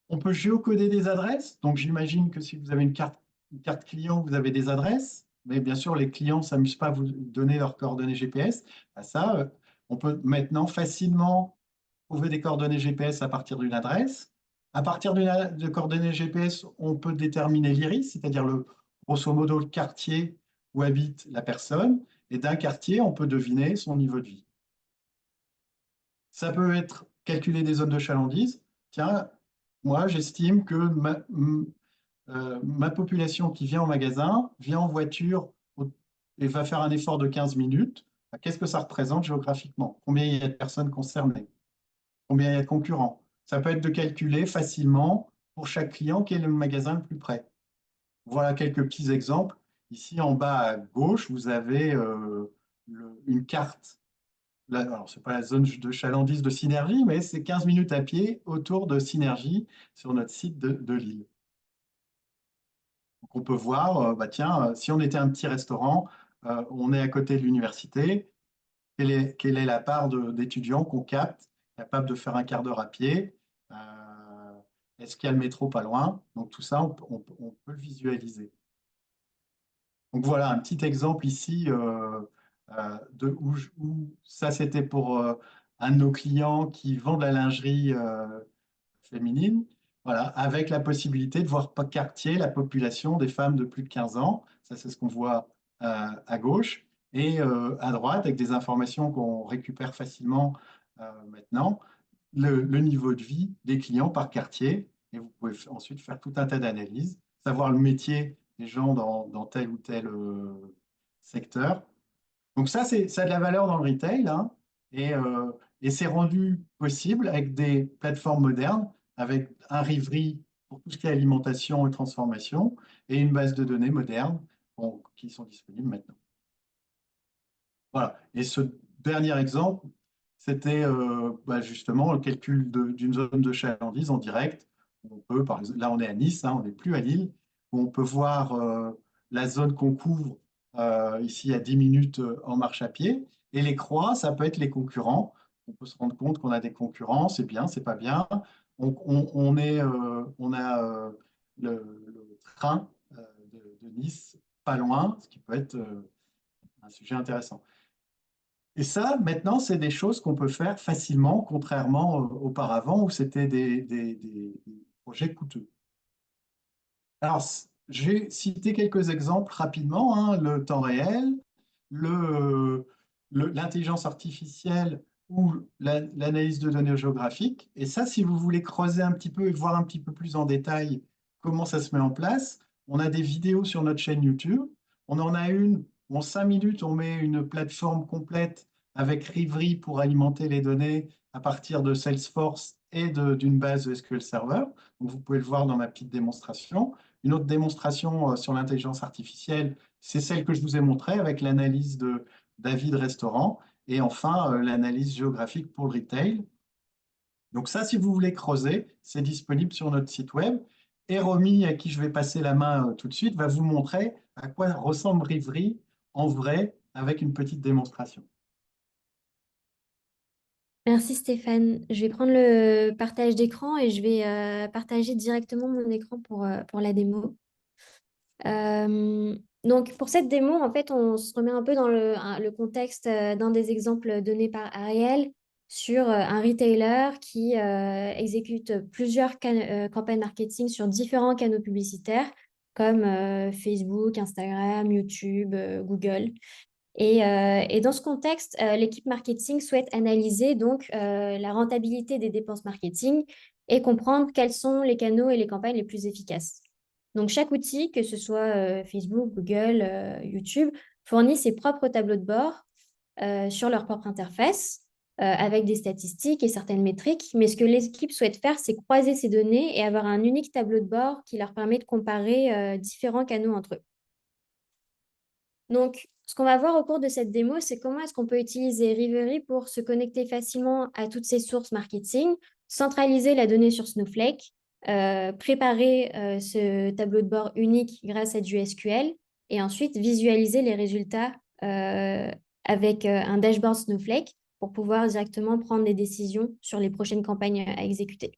On peut géocoder des adresses. Donc, j'imagine que si vous avez une carte client, vous avez des adresses. Mais bien sûr, les clients ne s'amusent pas à vous donner leurs coordonnées GPS. On peut maintenant facilement trouver des coordonnées GPS à partir d'une adresse. À partir de coordonnées GPS, on peut déterminer l'IRIS, c'est-à-dire grosso modo le quartier où habite la personne. Et d'un quartier, on peut deviner son niveau de vie. Ça peut être calculer des zones de chalandise. Tiens, moi, j'estime que ma population qui vient au magasin vient en voiture et va faire un effort de 15 minutes. Qu'est-ce que ça représente géographiquement? Combien il y a de personnes concernées? Combien il y a de concurrents? Ça peut être de calculer facilement pour chaque client quel est le magasin le plus près. Voilà quelques petits exemples. Ici, en bas à gauche, vous avez une carte. Là, alors, ce n'est pas la zone de chalandise de Synergie, mais c'est 15 minutes à pied autour de Synergie sur notre site de Lille. Donc, on peut voir, bah, tiens, si on était un petit restaurant, on est à côté de l'université, quelle est la part d'étudiants qu'on capte, capable de faire un quart d'heure à pied? Est-ce qu'il y a le métro pas loin? Donc tout ça, on peut le visualiser. Donc voilà un petit exemple ici où ça c'était pour un de nos clients qui vend de la lingerie féminine, voilà, avec la possibilité de voir par quartier la population des femmes de plus de 15 ans. Ça, c'est ce qu'on voit à gauche. Et à droite, avec des informations qu'on récupère facilement maintenant, le niveau de vie des clients par quartier. Et vous pouvez ensuite faire tout un tas d'analyses, savoir le métier des gens dans tel ou tel secteur. Donc ça a de la valeur dans le retail, hein, et c'est rendu possible avec des plateformes modernes, avec un Riveri pour tout ce qui est alimentation et transformation, et une base de données moderne qui sont disponibles maintenant. Voilà. Et ce dernier exemple, c'était bah, justement le calcul d'une zone de chalandise en direct. On peut, là, on est à Nice, hein, on n'est plus à Lille. On peut voir la zone qu'on couvre ici à 10 minutes en marche à pied. Et les croix, ça peut être les concurrents. On peut se rendre compte qu'on a des concurrents, c'est bien, c'est pas bien. On a le train de Nice pas loin, ce qui peut être un sujet intéressant. Et ça, maintenant, c'est des choses qu'on peut faire facilement, contrairement auparavant où c'était des projets coûteux. Alors, j'ai cité quelques exemples rapidement, hein, le temps réel, l'intelligence artificielle ou l'analyse de données géographiques. Et ça, si vous voulez creuser un petit peu et voir un petit peu plus en détail comment ça se met en place, on a des vidéos sur notre chaîne YouTube. On en a une, en 5 minutes, on met une plateforme complète avec Riveri pour alimenter les données à partir de Salesforce et d'une base SQL Server. Donc, vous pouvez le voir dans ma petite démonstration. Une autre démonstration sur l'intelligence artificielle, c'est celle que je vous ai montrée avec l'analyse d'avis de restaurants et enfin l'analyse géographique pour le retail. Donc ça, si vous voulez creuser, c'est disponible sur notre site web. Et Romy, à qui je vais passer la main tout de suite, va vous montrer à quoi ressemble Riveri en vrai avec une petite démonstration. Merci Stéphane. Je vais prendre le partage d'écran et je vais partager directement mon écran pour la démo. Donc, pour cette démo, en fait, on se remet un peu dans le contexte d'un des exemples donnés par Ariel sur un retailer qui exécute plusieurs campagnes marketing sur différents canaux publicitaires comme Facebook, Instagram, YouTube, Google. Et dans ce contexte, l'équipe marketing souhaite analyser donc la rentabilité des dépenses marketing et comprendre quels sont les canaux et les campagnes les plus efficaces. Donc, chaque outil, que ce soit Facebook, Google, YouTube, fournit ses propres tableaux de bord sur leur propre interface avec des statistiques et certaines métriques. Mais ce que l'équipe souhaite faire, c'est croiser ces données et avoir un unique tableau de bord qui leur permet de comparer différents canaux entre eux. Donc, ce qu'on va voir au cours de cette démo, c'est comment est-ce qu'on peut utiliser Riveri pour se connecter facilement à toutes ces sources marketing, centraliser la donnée sur Snowflake, préparer ce tableau de bord unique grâce à du SQL et ensuite visualiser les résultats avec un dashboard Snowflake pour pouvoir directement prendre des décisions sur les prochaines campagnes à exécuter.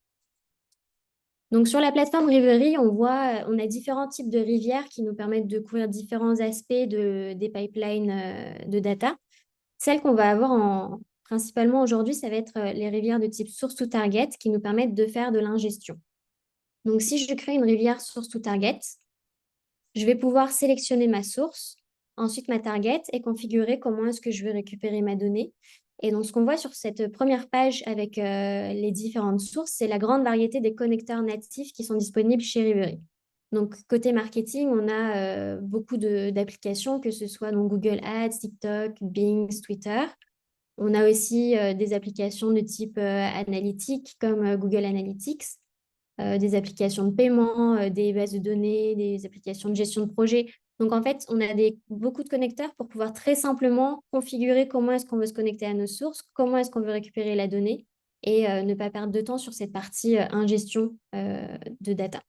Donc, sur la plateforme Riveri, on a différents types de rivières qui nous permettent de couvrir différents aspects des pipelines de data. Celles qu'on va avoir principalement aujourd'hui, ça va être les rivières de type source to target qui nous permettent de faire de l'ingestion. Donc, si je crée une rivière source to target, je vais pouvoir sélectionner ma source, ensuite ma target et configurer comment est-ce que je vais récupérer ma donnée. Et donc, ce qu'on voit sur cette première page avec les différentes sources, c'est la grande variété des connecteurs natifs qui sont disponibles chez Riveri. Donc, côté marketing, on a beaucoup d'applications, que ce soit donc Google Ads, TikTok, Bing, Twitter. On a aussi des applications de type analytique comme Google Analytics. des applications de paiement, des bases de données, des applications de gestion de projet. Donc, en fait, on a beaucoup de connecteurs pour pouvoir très simplement configurer comment est-ce qu'on veut se connecter à nos sources, comment est-ce qu'on veut récupérer la donnée et ne pas perdre de temps sur cette partie ingestion de data.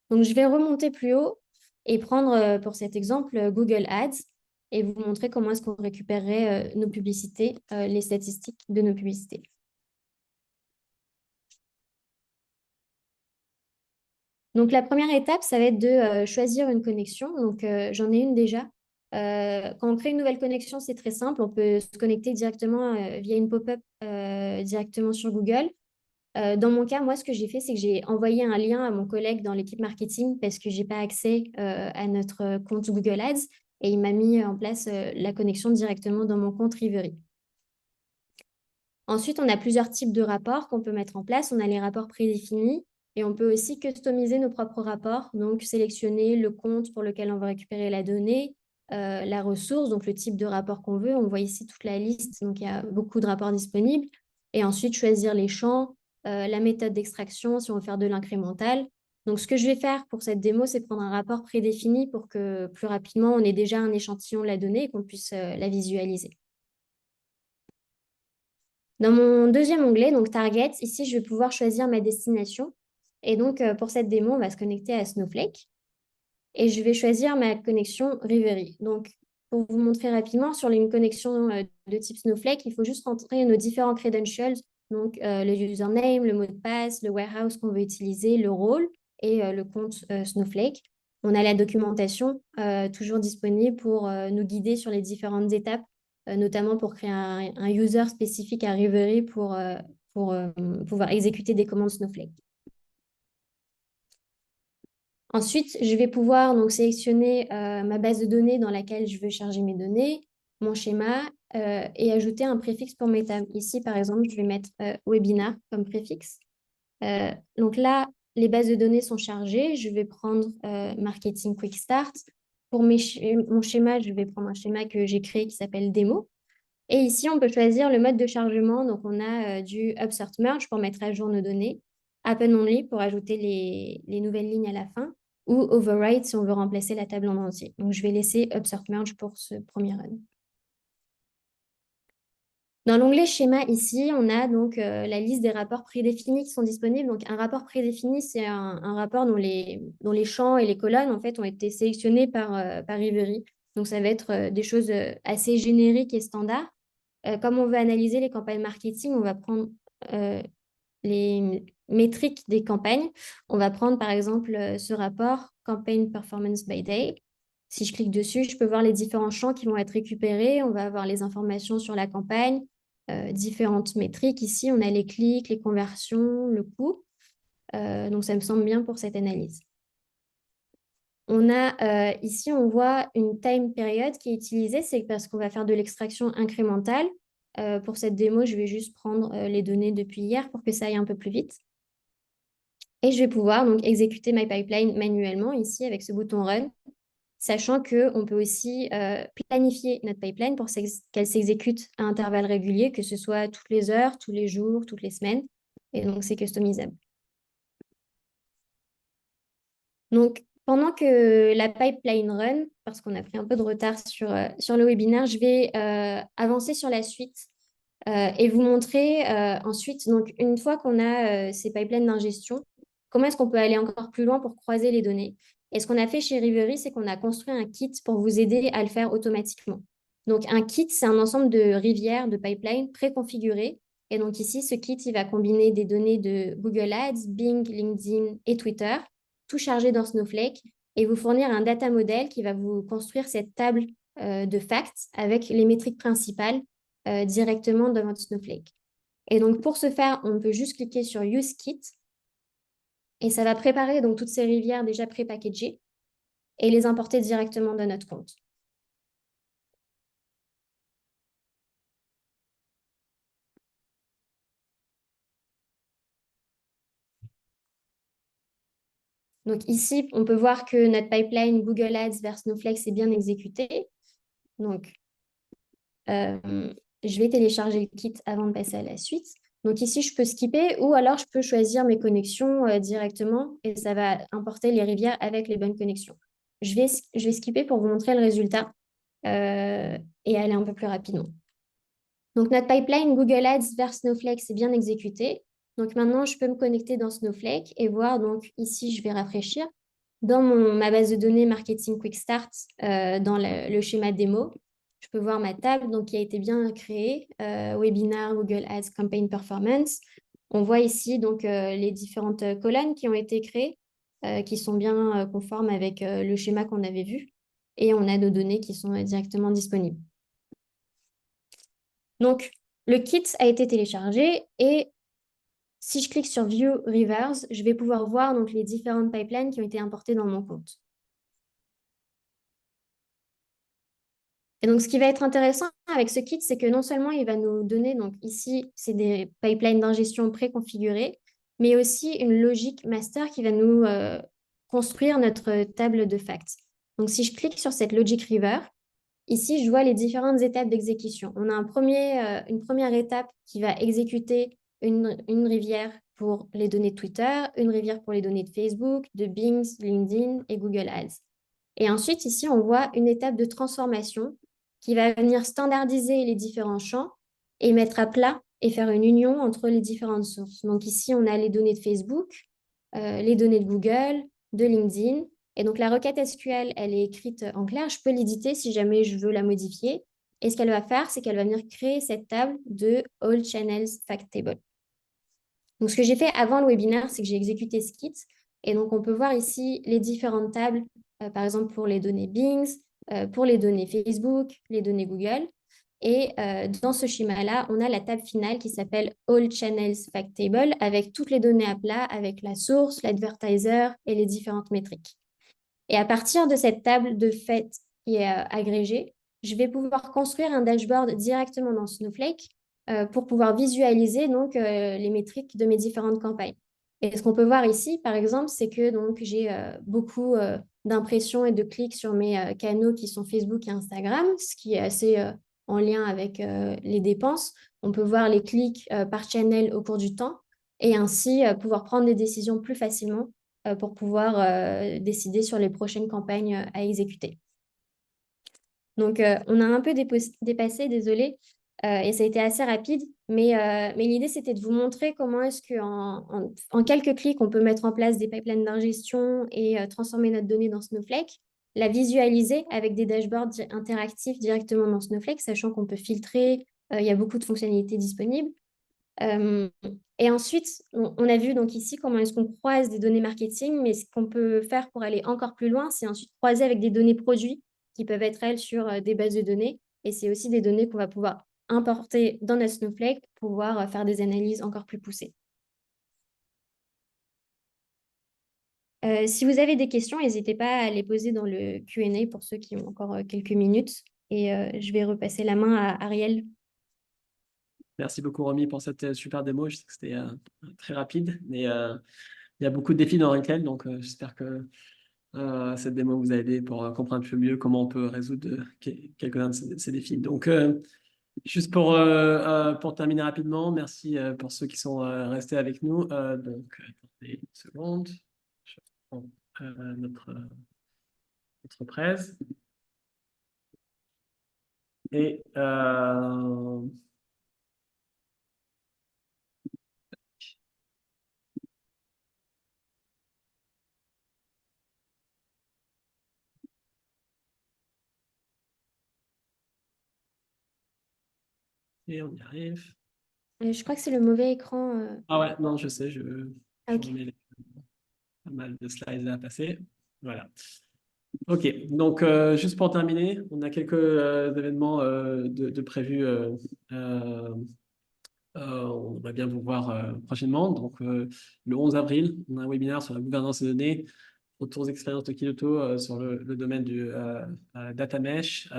Donc, je vais remonter plus haut et prendre pour cet exemple Google Ads et vous montrer comment est-ce qu'on récupérerait nos publicités, les statistiques de nos publicités. Donc, la première étape, ça va être de choisir une connexion. Donc, j'en ai une déjà. Quand on crée une nouvelle connexion, c'est très simple. On peut se connecter directement via une pop-up directement sur Google. Dans mon cas, moi, ce que j'ai fait, c'est que j'ai envoyé un lien à mon collègue dans l'équipe marketing parce que je n'ai pas accès à notre compte Google Ads et il m'a mis en place la connexion directement dans mon compte Rivery. Ensuite, on a plusieurs types de rapports qu'on peut mettre en place. On a les rapports prédéfinis et on peut aussi customiser nos propres rapports, donc sélectionner le compte pour lequel on va récupérer la donnée, la ressource, donc le type de rapport qu'on veut. On voit ici toute la liste, donc il y a beaucoup de rapports disponibles. Et ensuite, choisir les champs, la méthode d'extraction si on veut faire de l'incrémental. Donc, ce que je vais faire pour cette démo, c'est prendre un rapport prédéfini pour que plus rapidement, on ait déjà un échantillon de la donnée et qu'on puisse la visualiser. Dans mon deuxième onglet, donc Target, ici, je vais pouvoir choisir ma destination. Et donc, pour cette démo, on va se connecter à Snowflake. Et je vais choisir ma connexion Rivery. Donc, pour vous montrer rapidement, sur une connexion de type Snowflake, il faut juste rentrer nos différents credentials, donc le username, le mot de passe, le warehouse qu'on veut utiliser, le rôle et le compte Snowflake. On a la documentation toujours disponible pour nous guider sur les différentes étapes, notamment pour créer un user spécifique à Rivery pour pouvoir exécuter des commandes Snowflake. Ensuite, je vais pouvoir donc sélectionner ma base de données dans laquelle je veux charger mes données, mon schéma et ajouter un préfixe pour mes tables. Ici, par exemple, je vais mettre webinar comme préfixe. Donc là, les bases de données sont chargées. Je vais prendre Marketing Quick Start. Pour mon schéma, je vais prendre un schéma que j'ai créé qui s'appelle démo. Et ici, on peut choisir le mode de chargement. Donc, on a du Upsert Merge pour mettre à jour nos données, Happen Only pour ajouter les nouvelles lignes à la fin, ou Override si on veut remplacer la table en entier. Donc, je vais laisser Upsert Merge pour ce premier run. Dans l'onglet Schéma, ici, on a donc la liste des rapports prédéfinis qui sont disponibles. Donc, un rapport prédéfini, c'est un rapport dont les champs et les colonnes en fait, ont été sélectionnés par Rivery. Donc, ça va être des choses assez génériques et standards. Comme on veut analyser les campagnes marketing, on va prendre les métriques des campagnes. On va prendre par exemple ce rapport Campaign Performance by Day. Si je clique dessus, je peux voir les différents champs qui vont être récupérés. On va avoir les informations sur la campagne, différentes métriques. Ici, on a les clics, les conversions, le coût. Donc, ça me semble bien pour cette analyse. On a ici, on voit une time period qui est utilisée. C'est parce qu'on va faire de l'extraction incrémentale. Pour cette démo, je vais juste prendre les données depuis hier pour que ça aille un peu plus vite. Et je vais pouvoir donc exécuter my pipeline manuellement ici avec ce bouton Run, sachant qu'on peut aussi planifier notre pipeline pour qu'elle s'exécute à intervalles réguliers, que ce soit toutes les heures, tous les jours, toutes les semaines. Et donc, c'est customisable. Donc, pendant que la pipeline run, parce qu'on a pris un peu de retard sur le webinaire, je vais avancer sur la suite et vous montrer ensuite, donc une fois qu'on a ces pipelines d'ingestion, comment est-ce qu'on peut aller encore plus loin pour croiser les données. Et ce qu'on a fait chez Rivery, c'est qu'on a construit un kit pour vous aider à le faire automatiquement. Donc, un kit, c'est un ensemble de rivières, de pipelines préconfigurées. Et donc ici, ce kit, il va combiner des données de Google Ads, Bing, LinkedIn et Twitter, tout chargé dans Snowflake, et vous fournir un data model qui va vous construire cette table de facts avec les métriques principales directement dans votre Snowflake. Et donc, pour ce faire, on peut juste cliquer sur Use Kit et ça va préparer donc toutes ces rivières déjà pré-packagées et les importer directement dans notre compte. Donc ici, on peut voir que notre pipeline Google Ads vers Snowflake s'est bien exécuté. Donc, je vais télécharger le kit avant de passer à la suite. Donc ici, je peux skipper ou alors je peux choisir mes connexions directement et ça va importer les rivières avec les bonnes connexions. Je vais skipper pour vous montrer le résultat et aller un peu plus rapidement. Donc notre pipeline Google Ads vers Snowflake, c'est bien exécuté. Donc maintenant, je peux me connecter dans Snowflake et voir, donc ici, je vais rafraîchir, dans ma base de données Marketing Quick Start, dans le schéma démo, je peux voir ma table donc, qui a été bien créée, Webinar, Google Ads, Campaign Performance. On voit ici donc, les différentes colonnes qui ont été créées, qui sont bien conformes avec le schéma qu'on avait vu. Et on a nos données qui sont directement disponibles. Donc, le kit a été téléchargé et si je clique sur View Rivers, je vais pouvoir voir donc, les différentes pipelines qui ont été importées dans mon compte. Et donc, ce qui va être intéressant avec ce kit, c'est que non seulement il va nous donner, donc ici, c'est des pipelines d'ingestion préconfigurés, mais aussi une logique master qui va nous construire notre table de facts. Donc, si je clique sur cette logic river, ici, je vois les différentes étapes d'exécution. On a une première étape qui va exécuter une rivière pour les données de Twitter, une rivière pour les données de Facebook, de Bing, LinkedIn et Google Ads. Et ensuite, ici, on voit une étape de transformation qui va venir standardiser les différents champs et mettre à plat et faire une union entre les différentes sources. Donc ici, on a les données de Facebook, les données de Google, de LinkedIn. Et donc la requête SQL, elle est écrite en clair. Je peux l'éditer si jamais je veux la modifier. Et ce qu'elle va faire, c'est qu'elle va venir créer cette table de All Channels Fact Table. Donc ce que j'ai fait avant le webinaire, c'est que j'ai exécuté ce kit. Et donc on peut voir ici les différentes tables, par exemple pour les données Bing, pour les données Facebook, les données Google. Et dans ce schéma-là, on a la table finale qui s'appelle All Channels Fact Table avec toutes les données à plat, avec la source, l'advertiser et les différentes métriques. Et à partir de cette table de fait qui est agrégée, je vais pouvoir construire un dashboard directement dans Snowflake pour pouvoir visualiser donc, les métriques de mes différentes campagnes. Et ce qu'on peut voir ici, par exemple, c'est que donc, j'ai beaucoup d'impressions et de clics sur mes canaux qui sont Facebook et Instagram, ce qui est assez en lien avec les dépenses. On peut voir les clics par channel au cours du temps et ainsi pouvoir prendre des décisions plus facilement pour pouvoir décider sur les prochaines campagnes à exécuter. Donc, on a un peu dépassé, désolé, et ça a été assez rapide, mais l'idée, c'était de vous montrer comment est-ce qu'en quelques clics, on peut mettre en place des pipelines d'ingestion et transformer notre donnée dans Snowflake, la visualiser avec des dashboards interactifs directement dans Snowflake, sachant qu'on peut filtrer, il y a beaucoup de fonctionnalités disponibles. Et ensuite, on a vu donc ici comment est-ce qu'on croise des données marketing, mais ce qu'on peut faire pour aller encore plus loin, c'est ensuite croiser avec des données produits qui peuvent être, elles, sur des bases de données. Et c'est aussi des données qu'on va pouvoir importer dans notre Snowflake pour pouvoir faire des analyses encore plus poussées. Si vous avez des questions, n'hésitez pas à les poser dans le Q&A pour ceux qui ont encore quelques minutes. Et je vais repasser la main à Ariel. Merci beaucoup, Romy, pour cette super démo. Je sais que c'était très rapide, mais il y a beaucoup de défis dans Retail, donc j'espère que cette démo vous a aidé pour comprendre un peu mieux comment on peut résoudre quelques-uns de ces défis. Donc, juste pour terminer rapidement, merci pour ceux qui sont restés avec nous. Donc, attendez une seconde. Je prends notre presse. Et et on y arrive. Je crois que c'est le mauvais écran. Ah ouais, non, je sais, Ah, ok. remets pas mal de slides à passer. Voilà. Ok, donc juste pour terminer, on a quelques événements de prévus. On va bien vous voir prochainement. Donc, le 11 avril, on a un webinaire sur la gouvernance des données, autour des expériences de Kiloto sur le domaine du data mesh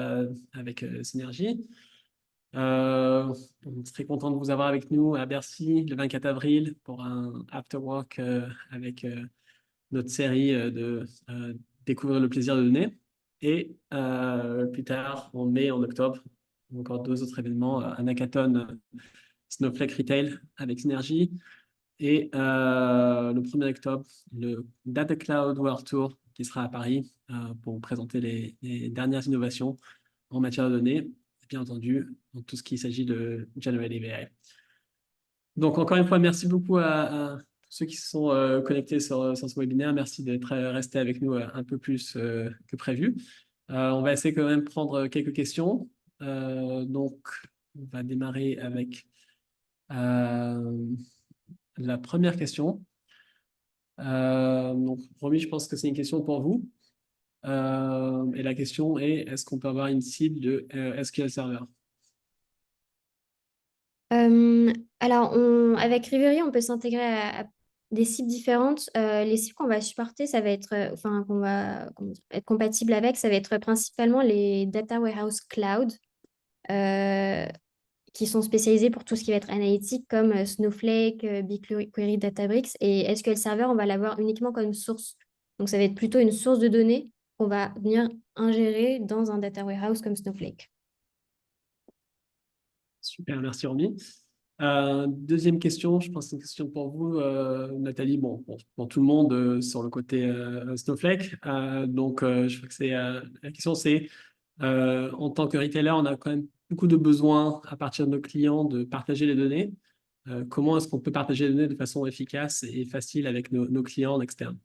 avec Synergie. On est très content de vous avoir avec nous à Bercy le 24 avril pour un after work avec notre série de Découvrir le plaisir de donner. Et plus tard, en mai, en octobre, encore deux autres événements, un hackathon Snowflake Retail avec Synergy. Et le 1er octobre, le Data Cloud World Tour qui sera à Paris pour vous présenter les dernières innovations en matière de données, et bien entendu, dans tout ce qui s'agit de Generative AI. Donc, encore une fois, merci beaucoup à tous ceux qui se sont connectés sur ce webinaire. Merci d'être restés avec nous un peu plus que prévu. On va essayer quand même de prendre quelques questions. Donc, on va démarrer avec la première question. Donc, Romy, je pense que c'est une question pour vous. Et la question est, est-ce qu'on peut avoir une cible de SQL Server? Alors, avec Rivery, on peut s'intégrer à des cibles différentes. Les cibles qu'on va supporter, ça va être, enfin, qu'on va être compatible avec, ça va être principalement les Data Warehouse Cloud, qui sont spécialisés pour tout ce qui va être analytique, comme Snowflake, BigQuery, Databricks. Et SQL Server, on va l'avoir uniquement comme source. Donc, ça va être plutôt une source de données qu'on va venir ingérer dans un Data Warehouse comme Snowflake. Super, merci Romy. Deuxième question, je pense que c'est une question pour vous, Nathalie. Bon, pour tout le monde sur le côté Snowflake. Donc, je crois que la question, c'est en tant que retailer, on a quand même beaucoup de besoins à partir de nos clients de partager les données. Comment est-ce qu'on peut partager les données de façon efficace et facile avec nos clients en externe?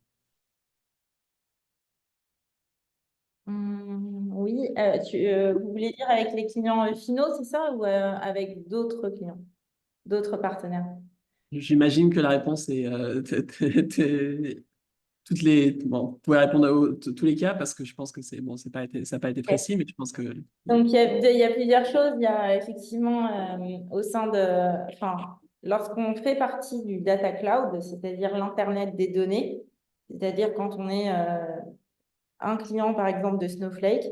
Oui, vous voulez dire avec les clients finaux, c'est ça, ou avec d'autres clients, d'autres partenaires? J'imagine que la réponse est toutes les. Bon, vous pouvez répondre à tous les cas parce que je pense que ça n'a pas été précis, mais je pense que. Donc, il y a plusieurs choses. Il y a effectivement au sein de, enfin, lorsqu'on fait partie du data cloud, c'est-à-dire l'Internet des données, c'est-à-dire quand on est un client, par exemple, de Snowflake,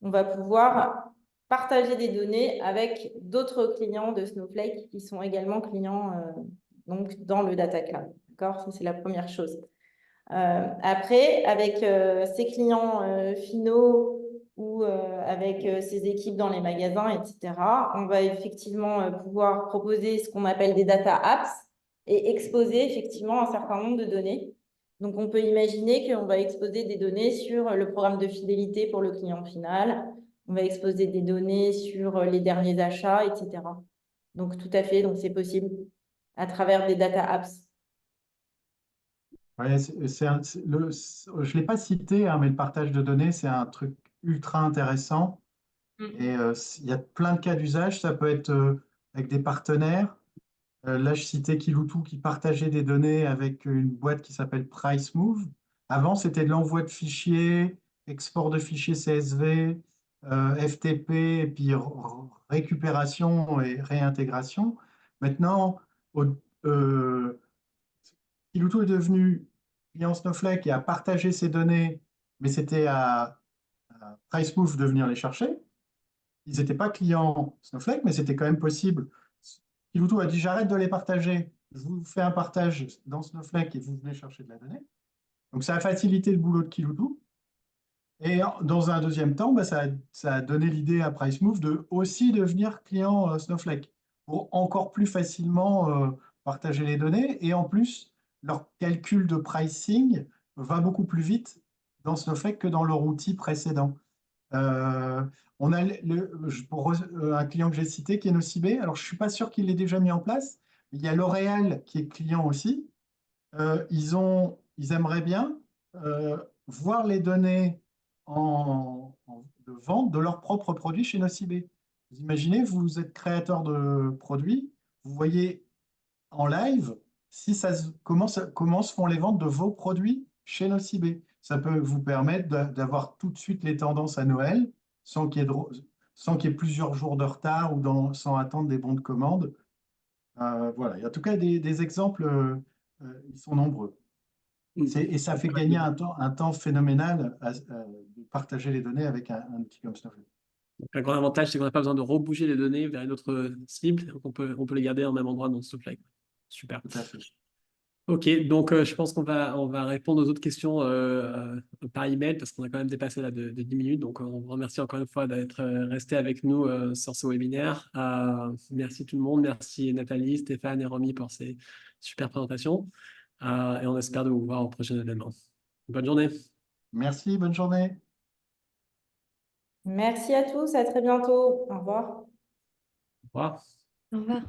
on va pouvoir partager des données avec d'autres clients de Snowflake qui sont également clients donc dans le data cloud. D'accord? Ça, c'est la première chose. Après, avec ses clients finaux ou avec ses équipes dans les magasins, etc., on va effectivement pouvoir proposer ce qu'on appelle des data apps et exposer effectivement un certain nombre de données. Donc, on peut imaginer qu'on va exposer des données sur le programme de fidélité pour le client final, on va exposer des données sur les derniers achats, etc. Donc, tout à fait, donc c'est possible à travers des data apps. Ouais, je ne l'ai pas cité, hein, mais le partage de données, c'est un truc ultra intéressant. Et il y a plein de cas d'usage. Ça peut être avec des partenaires. Là, je citais Kiloutou qui partageait des données avec une boîte qui s'appelle PriceMove. Avant, c'était de l'envoi de fichiers, export de fichiers CSV, FTP, et puis récupération et réintégration. Maintenant, euh, Kiloutou est devenu client Snowflake et a partagé ses données, mais c'était à PriceMove de venir les chercher. Ils n'étaient pas clients Snowflake, mais c'était quand même possible. Kiloutou a dit, j'arrête de les partager, je vous fais un partage dans Snowflake et vous venez chercher de la donnée. Donc ça a facilité le boulot de Kiloutou. Et dans un deuxième temps, bah, ça a donné l'idée à PriceMove de aussi devenir client Snowflake pour encore plus facilement partager les données. Et en plus, leur calcul de pricing va beaucoup plus vite dans Snowflake que dans leur outil précédent. On a pour un client que j'ai cité qui est Nocibé. Alors, je ne suis pas sûr qu'il l'ait déjà mis en place. Mais il y a L'Oréal qui est client aussi. Ils aimeraient bien voir les données de vente de leurs propres produits chez Nocibé. Vous imaginez, vous êtes créateur de produits, vous voyez en live si comment se font les ventes de vos produits chez Nocibé. Ça peut vous permettre d'avoir tout de suite les tendances à Noël sans qu'il y ait plusieurs jours de retard ou sans attendre des bons de commande. Voilà. En tout cas, des exemples, ils sont nombreux. Et ça fait gagner un temps phénoménal de partager les données avec un outil comme Snowflake. Un grand avantage, c'est qu'on n'a pas besoin de rebouger les données vers une autre cible. Donc, on peut les garder en même endroit dans Snowflake. Super. Tout à fait. Ok, donc je pense qu'on va répondre aux autres questions par email parce qu'on a quand même dépassé là de 10 minutes. Donc on vous remercie encore une fois d'être resté avec nous sur ce webinaire. Merci tout le monde, merci Nathalie, Stéphane et Romy pour ces super présentations. Et on espère de vous voir au prochain événement. Bonne journée. Merci, bonne journée. Merci à tous, à très bientôt. Au revoir. Au revoir. Au revoir.